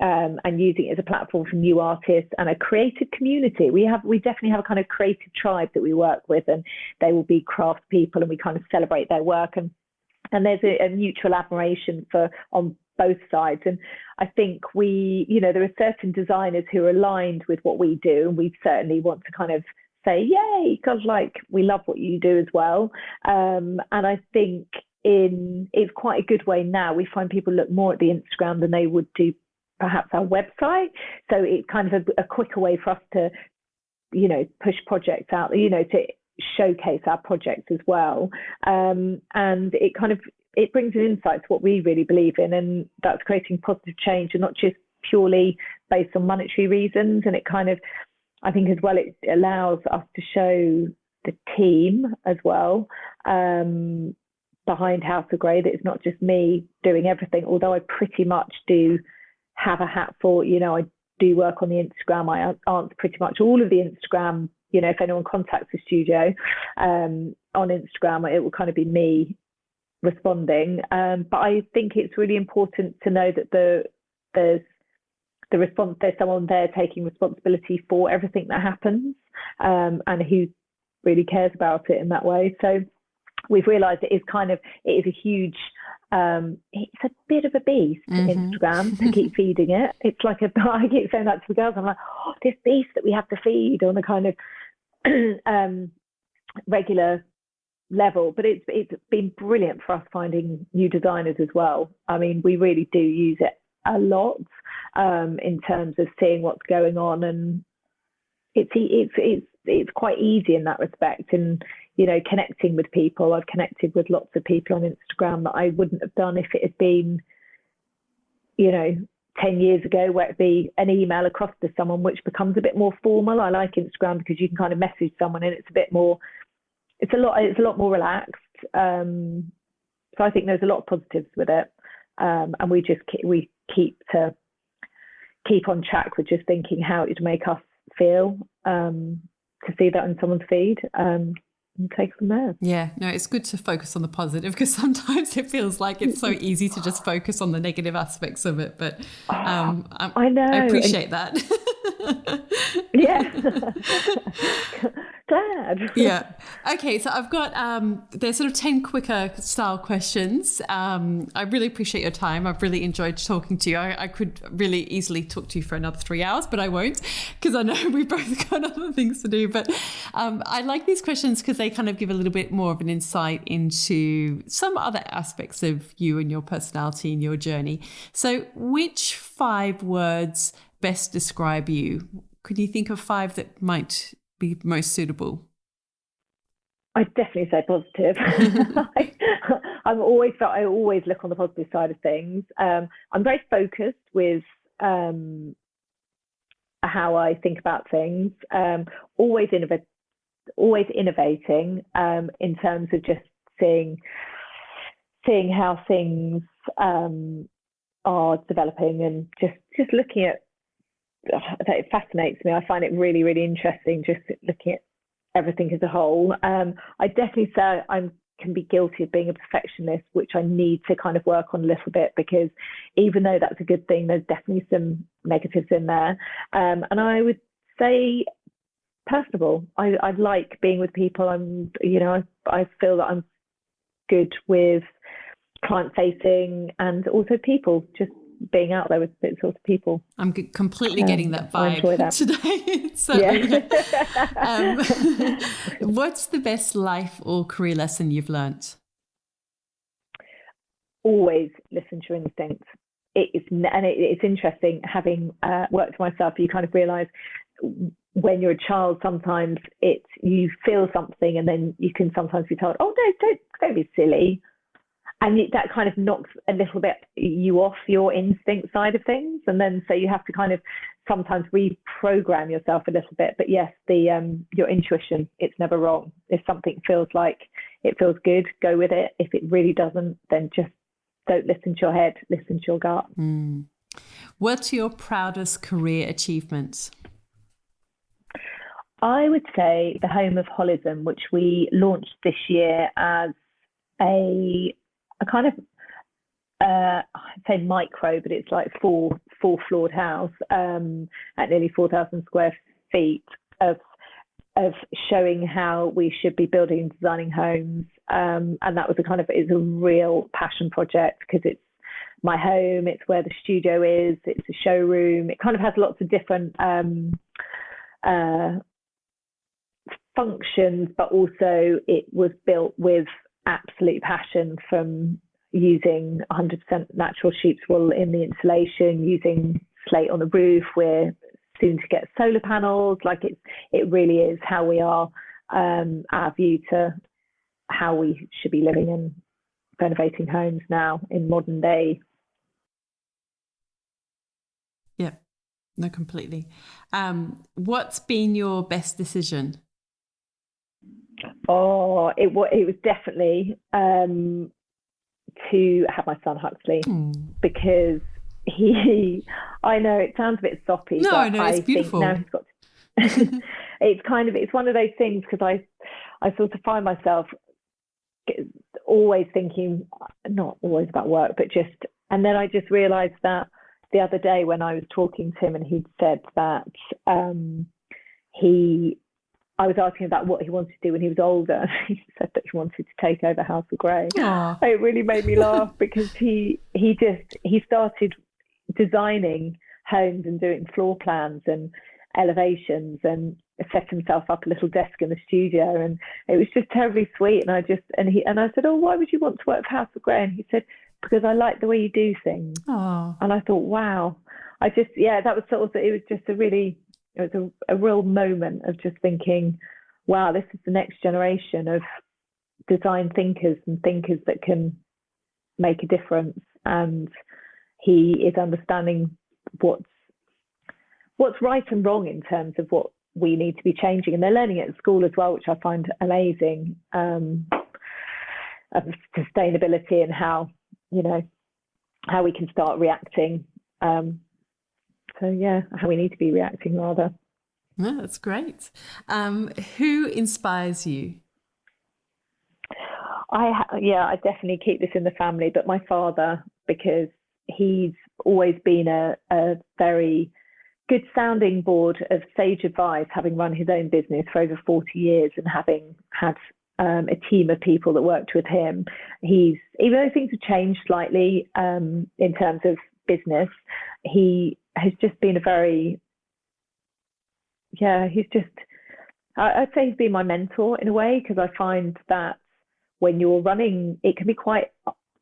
and using it as a platform for new artists and a creative community. We definitely have a kind of creative tribe that we work with, and they will be craft people, and we kind of celebrate their work, and there's a mutual admiration on both sides. And I think there are certain designers who are aligned with what we do, and we certainly want to kind of say, yay, because we love what you do as well. And I think it's quite a good way now. We find people look more at the Instagram than they would do perhaps our website. So it's kind of a quicker way for us to, push projects out, to showcase our projects as well. And it brings an insight to what we really believe in, and that's creating positive change and not just purely based on monetary reasons. And it kind of, I think as well, it allows us to show the team as well behind House of Grey, that it's not just me doing everything, although I pretty much do have a hat for, I do work on the Instagram. I answer pretty much all of the Instagram. If anyone contacts the studio on Instagram, it will kind of be me responding. But I think it's really important to know that there's someone there taking responsibility for everything that happens, and who really cares about it in that way. So we've realised it is a huge, it's a bit of a beast, Instagram, to keep feeding it. It's like I keep saying that to the girls. I'm like, this beast that we have to feed on a kind of regular level. But it's been brilliant for us finding new designers as well. I mean, we really do use it a lot in terms of seeing what's going on, and it's quite easy in that respect. And connecting with people, I've connected with lots of people on Instagram that I wouldn't have done if it had been 10 years ago, where it'd be an email across to someone, which becomes a bit more formal. I like Instagram because you can kind of message someone and it's a lot more relaxed. So I think there's a lot of positives with it, and we keep on track with just thinking how it would make us feel to see that in someone's feed, and take from there. Yeah, no, it's good to focus on the positive, because sometimes it feels like it's so easy to just focus on the negative aspects of it. But I know. I appreciate that. Yeah. Glad. Yeah. Okay, so I've got there's sort of 10 quicker style questions. I really appreciate your time. I've really enjoyed talking to you. I could really easily talk to you for another 3 hours, but I won't, because I know we've both got other things to do. But I like these questions because they kind of give a little bit more of an insight into some other aspects of you and your personality and your journey. So which 5 words best describe you? Could you think of 5 that might be most suitable? I definitely say positive. I always look on the positive side of things. I'm very focused with how I think about things. Always innovating in terms of just seeing how things are developing, and just looking at that. It fascinates me. I find it really, really interesting just looking at everything as a whole. I definitely say I'm can be guilty of being a perfectionist, which I need to kind of work on a little bit, because even though that's a good thing, there's definitely some negatives in there. And I would say personable. I like being with people. I feel that I'm good with client facing and also people, just being out there with sorts of people. I'm completely getting that vibe I enjoy that today. What's the best life or career lesson you've learnt? Always listen to your instincts. It's interesting, having worked myself, you kind of realise when you're a child, sometimes you feel something and then you can sometimes be told, oh no, don't be silly. And that kind of knocks a little bit you off your instinct side of things. And then so you have to kind of sometimes reprogram yourself a little bit. But yes, your intuition, it's never wrong. If something feels like it feels good, go with it. If it really doesn't, then just don't listen to your head, listen to your gut. What's your proudest career achievement? I would say the Home of Holism, which we launched this year as a kind of I'd say micro, but it's like four floored house at nearly 4,000 square feet of showing how we should be building and designing homes. And that was it's a real passion project, because it's my home, it's where the studio is, it's a showroom. It kind of has lots of different functions, but also it was built with absolute passion, from using 100% natural sheep's wool in the insulation, using slate on the roof. We're soon to get solar panels. It really is how we are, our view to how we should be living and renovating homes now in modern day. Yeah, no, completely. What's been your best decision? Oh, it was definitely to have my son Huxley, because I know it sounds a bit soppy, no, but no, it's beautiful. Think now he's got it's one of those things, because I sort of find myself always thinking, not always about work, but and then I just realized that the other day when I was talking to him, and he'd said that I was asking about what he wanted to do when he was older. He said that he wanted to take over House of Grey. It really made me laugh, because he started designing homes and doing floor plans and elevations, and set himself up a little desk in the studio, and it was just terribly sweet. And I said, oh, why would you want to work for House of Grey? And he said, because I like the way you do things. And I thought, wow. That was sort of, it was just it was a real moment of just thinking, wow, this is the next generation of design thinkers and thinkers that can make a difference. And he is understanding what's right and wrong in terms of what we need to be changing. And they're learning it at school as well, which I find amazing, of sustainability and how we can start reacting. How we need to be reacting, rather. No, that's great. Who inspires you? I definitely keep this in the family, but my father, because he's always been a very good sounding board of sage advice, having run his own business for over 40 years and having had a team of people that worked with him. Even though things have changed slightly in terms of business, he has just been I'd say he's been my mentor in a way, because I find that when you're running, it can be quite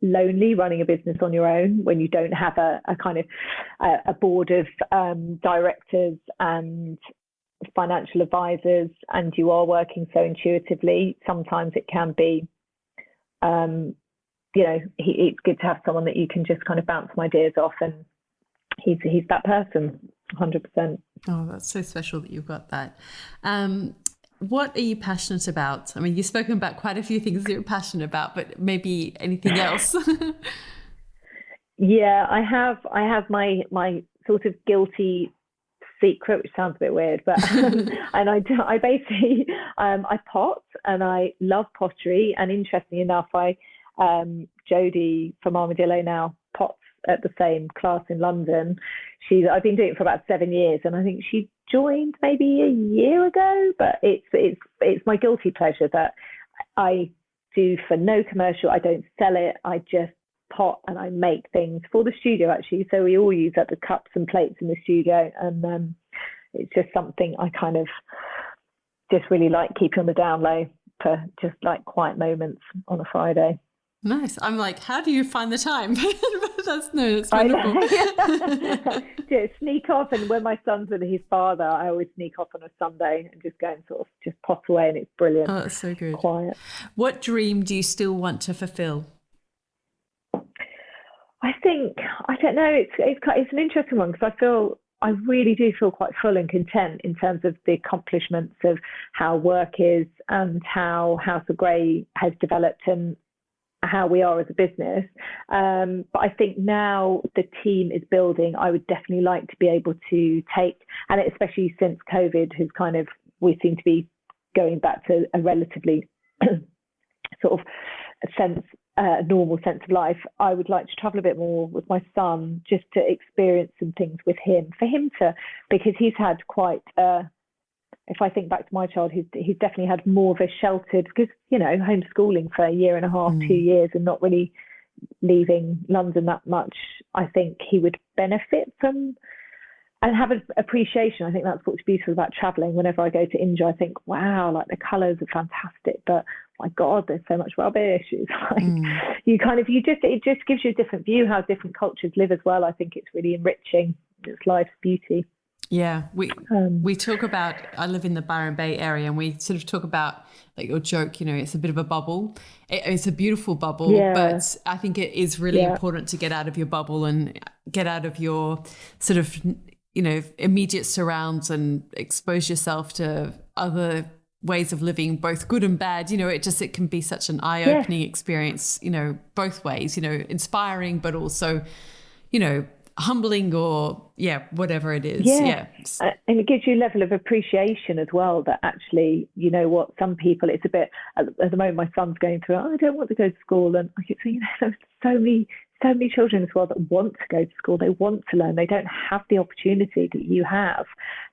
lonely running a business on your own when you don't have a kind of a board of directors and financial advisors, and you are working so intuitively. Sometimes it can be it's good to have someone that you can just kind of bounce some ideas off, and he's that person, 100%. Oh, that's so special that you've got that. What are you passionate about? I mean, you've spoken about quite a few things that you're passionate about, but maybe anything else? Yeah, I have my sort of guilty secret, which sounds a bit weird, but and I basically I pot and I love pottery. And interestingly enough, Jodie from Armadillo now pots at the same class in London. I've been doing it for about 7 years, and I think she joined maybe a year ago. But it's my guilty pleasure that I do for no commercial. I don't sell it. I just pot and I make things for the studio, actually. So we all use the cups and plates in the studio, and it's just something I kind of just really like keeping on the down low for just like quiet moments on a Friday. Nice. I'm like, how do you find the time? That's wonderful. Yeah, sneak off, and when my son's with his father, I always sneak off on a Sunday and just go and sort of just pot away, and it's brilliant. Oh, that's so good. Quiet. What dream do you still want to fulfill? I think, I don't know, it's an interesting one, because I really do feel quite full and content in terms of the accomplishments of how work is and how House of Grey has developed and how we are as a business. But I think now the team is building, I would definitely like to be able to take, and especially since COVID has we seem to be going back to a relatively sort of normal sense of life. I would like to travel a bit more with my son, just to experience some things with him, because he's had quite if I think back to my childhood, he's definitely had more of a sheltered, because, homeschooling for a year and a half, 2 years, and not really leaving London that much. I think he would benefit from and have an appreciation. I think that's what's beautiful about traveling. Whenever I go to India, I think, wow, like the colors are fantastic, but my God, there's so much rubbish. It's like it just gives you a different view how different cultures live as well. I think it's really enriching. It's life's beauty. Yeah, we talk about, I live in the Byron Bay area, and we sort of talk about, like your joke, it's a bit of a bubble. It's a beautiful bubble, but I think it is really important to get out of your bubble and get out of your sort of, immediate surrounds and expose yourself to other ways of living, both good and bad. It can be such an eye-opening experience, both ways, inspiring, but also, humbling, or whatever it is. And it gives you a level of appreciation as well, that actually, what, some people, it's a bit, at the moment my son's going through, I don't want to go to school, and I keep saying, there's so many children as well that want to go to school, they want to learn, they don't have the opportunity that you have.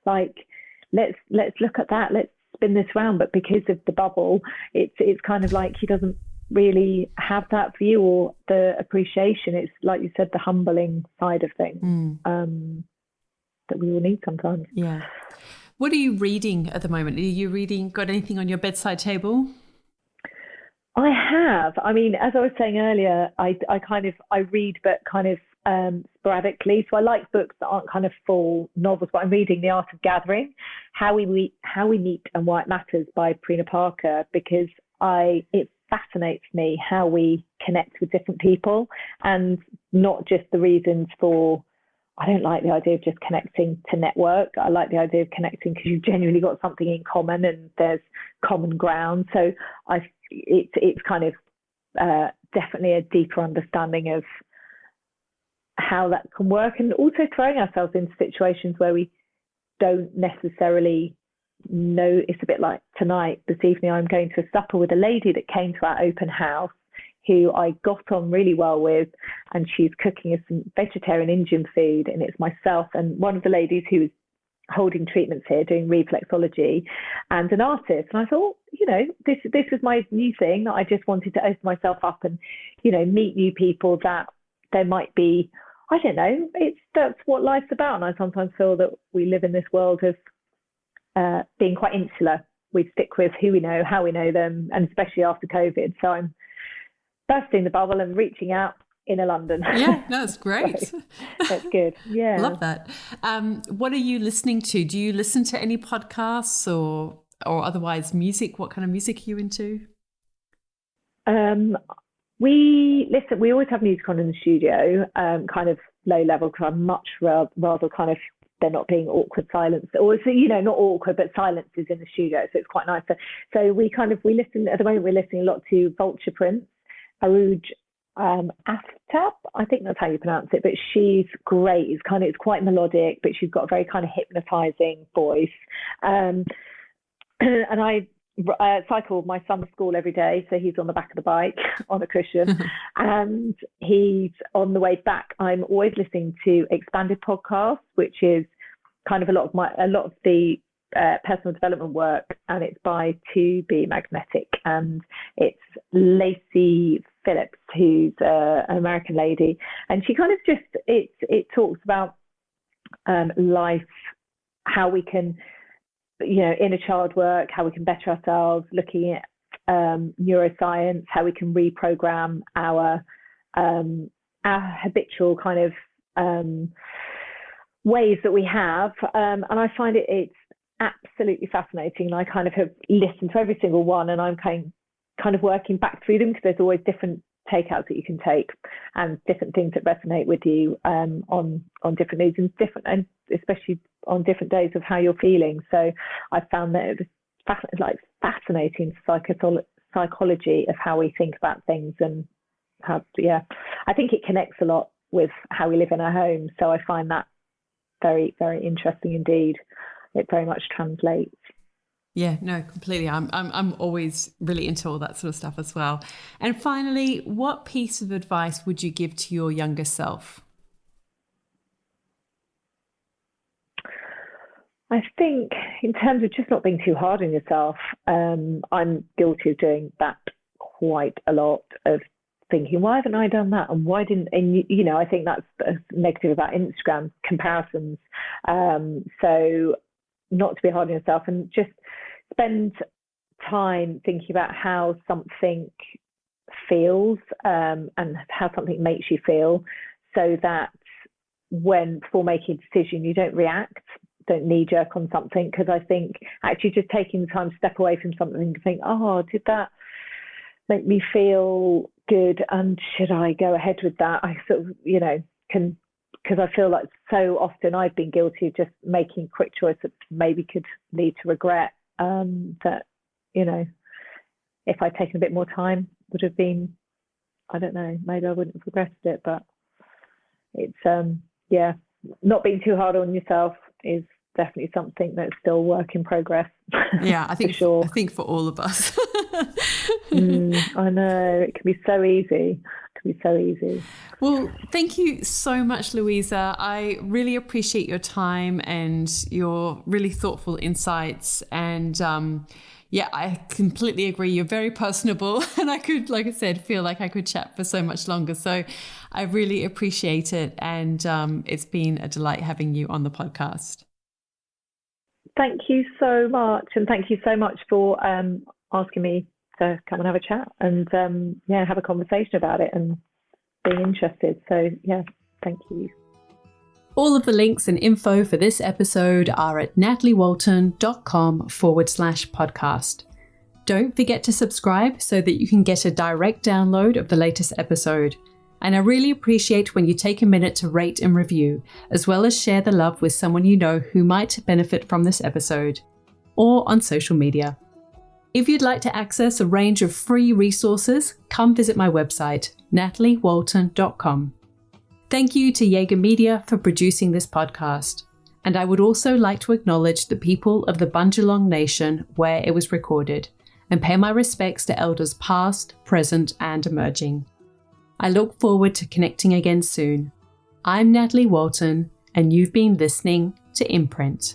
Like, let's look at that, let's spin this round. But because of the bubble, it's kind of like he doesn't really have that view or the appreciation. It's like you said, the humbling side of things that we all need sometimes. Yeah. What are you reading at the moment? Are you got anything on your bedside table? I have. I mean, as I was saying earlier, I read, but kind of sporadically. So I like books that aren't kind of full novels, but I'm reading The Art of Gathering, How We Meet and Why It Matters by Prina Parker, because it fascinates me how we connect with different people, and not just the reasons for, I don't like the idea of just connecting to network. I like the idea of connecting because you've genuinely got something in common and there's common ground. So it's kind of definitely a deeper understanding of how that can work, and also throwing ourselves into situations where we don't necessarily know. It's a bit like tonight, this evening, I'm going to a supper with a lady that came to our open house who I got on really well with, and she's cooking us some vegetarian Indian food, and it's myself and one of the ladies who is holding treatments here doing reflexology, and an artist. And I thought, this was my new thing, that I just wanted to open myself up and, meet new people, that there might be, I don't know, that's what life's about. And I sometimes feel that we live in this world of being quite insular. We stick with who we know, how we know them, and especially after COVID. So I'm bursting the bubble and reaching out inner London. Yeah, that's great. So, that's good. Yeah. Love that. What are you listening to? Do you listen to any podcasts or otherwise music? What kind of music are you into? We always have music on in the studio, kind of low level, because I'm much rather kind of, there not being awkward silence, or not awkward, but silences in the studio. So it's quite nice. So we listen, at the moment we're listening a lot to Vulture Prince, Arooj Aftab, I think that's how you pronounce it, but she's great. It's quite melodic, but she's got a very kind of hypnotizing voice. And I cycle my son to school every day, so he's on the back of the bike on a cushion, and he's on the way back. I'm always listening to Expanded podcasts, which is kind of a lot of the personal development work, and it's by To Be Magnetic, and it's Lacey Phillips, who's an American lady, and she kind of it talks about life, how we can, inner child work, how we can better ourselves, looking at neuroscience, how we can reprogram our habitual kind of ways that we have, and I find it's absolutely fascinating. And I kind of have listened to every single one, and I'm kind of working back through them, because there's always different takeouts that you can take and different things that resonate with you on different needs and especially on different days of how you're feeling. So I found that it was fascinating psychology of how we think about things, and how, I think it connects a lot with how we live in our homes. So I find that very, very interesting indeed. It very much translates. Yeah, no, completely. I'm always really into all that sort of stuff as well. And finally, what piece of advice would you give to your younger self? I think in terms of just not being too hard on yourself, I'm guilty of doing that quite a lot, of thinking, why haven't I done that? And why didn't, and I think that's negative about Instagram, comparisons. So not to be hard on yourself, and just spend time thinking about how something feels, and how something makes you feel, so that before making a decision, you don't knee jerk on something. Because I think actually just taking the time to step away from something and think, oh, did that make me feel good, and should I go ahead with that? I sort of, can, because I feel like so often I've been guilty of just making quick choice that maybe could lead to regret, that, if I'd taken a bit more time, would have been, I don't know, maybe I wouldn't have regretted it. But it's, not being too hard on yourself is definitely something that's still work in progress. Yeah, I think for sure. I think for all of us. I know, it can be so easy. Well, thank you so much, Louisa. I really appreciate your time and your really thoughtful insights. And I completely agree. You're very personable, and I could, like I said, feel like I could chat for so much longer. So I really appreciate it. And it's been a delight having you on the podcast. Thank you so much. And thank you so much for asking me to come and have a chat and have a conversation about it and being interested. So thank you. All of the links and info for this episode are at nataliewalton.com/podcast. Don't forget to subscribe so that you can get a direct download of the latest episode. And I really appreciate when you take a minute to rate and review, as well as share the love with someone you know who might benefit from this episode, or on social media. If you'd like to access a range of free resources, come visit my website, nataliewalton.com. Thank you to Jaeger Media for producing this podcast. And I would also like to acknowledge the people of the Bundjalung Nation where it was recorded, and pay my respects to elders past, present, and emerging. I look forward to connecting again soon. I'm Natalie Walton, and you've been listening to Imprint.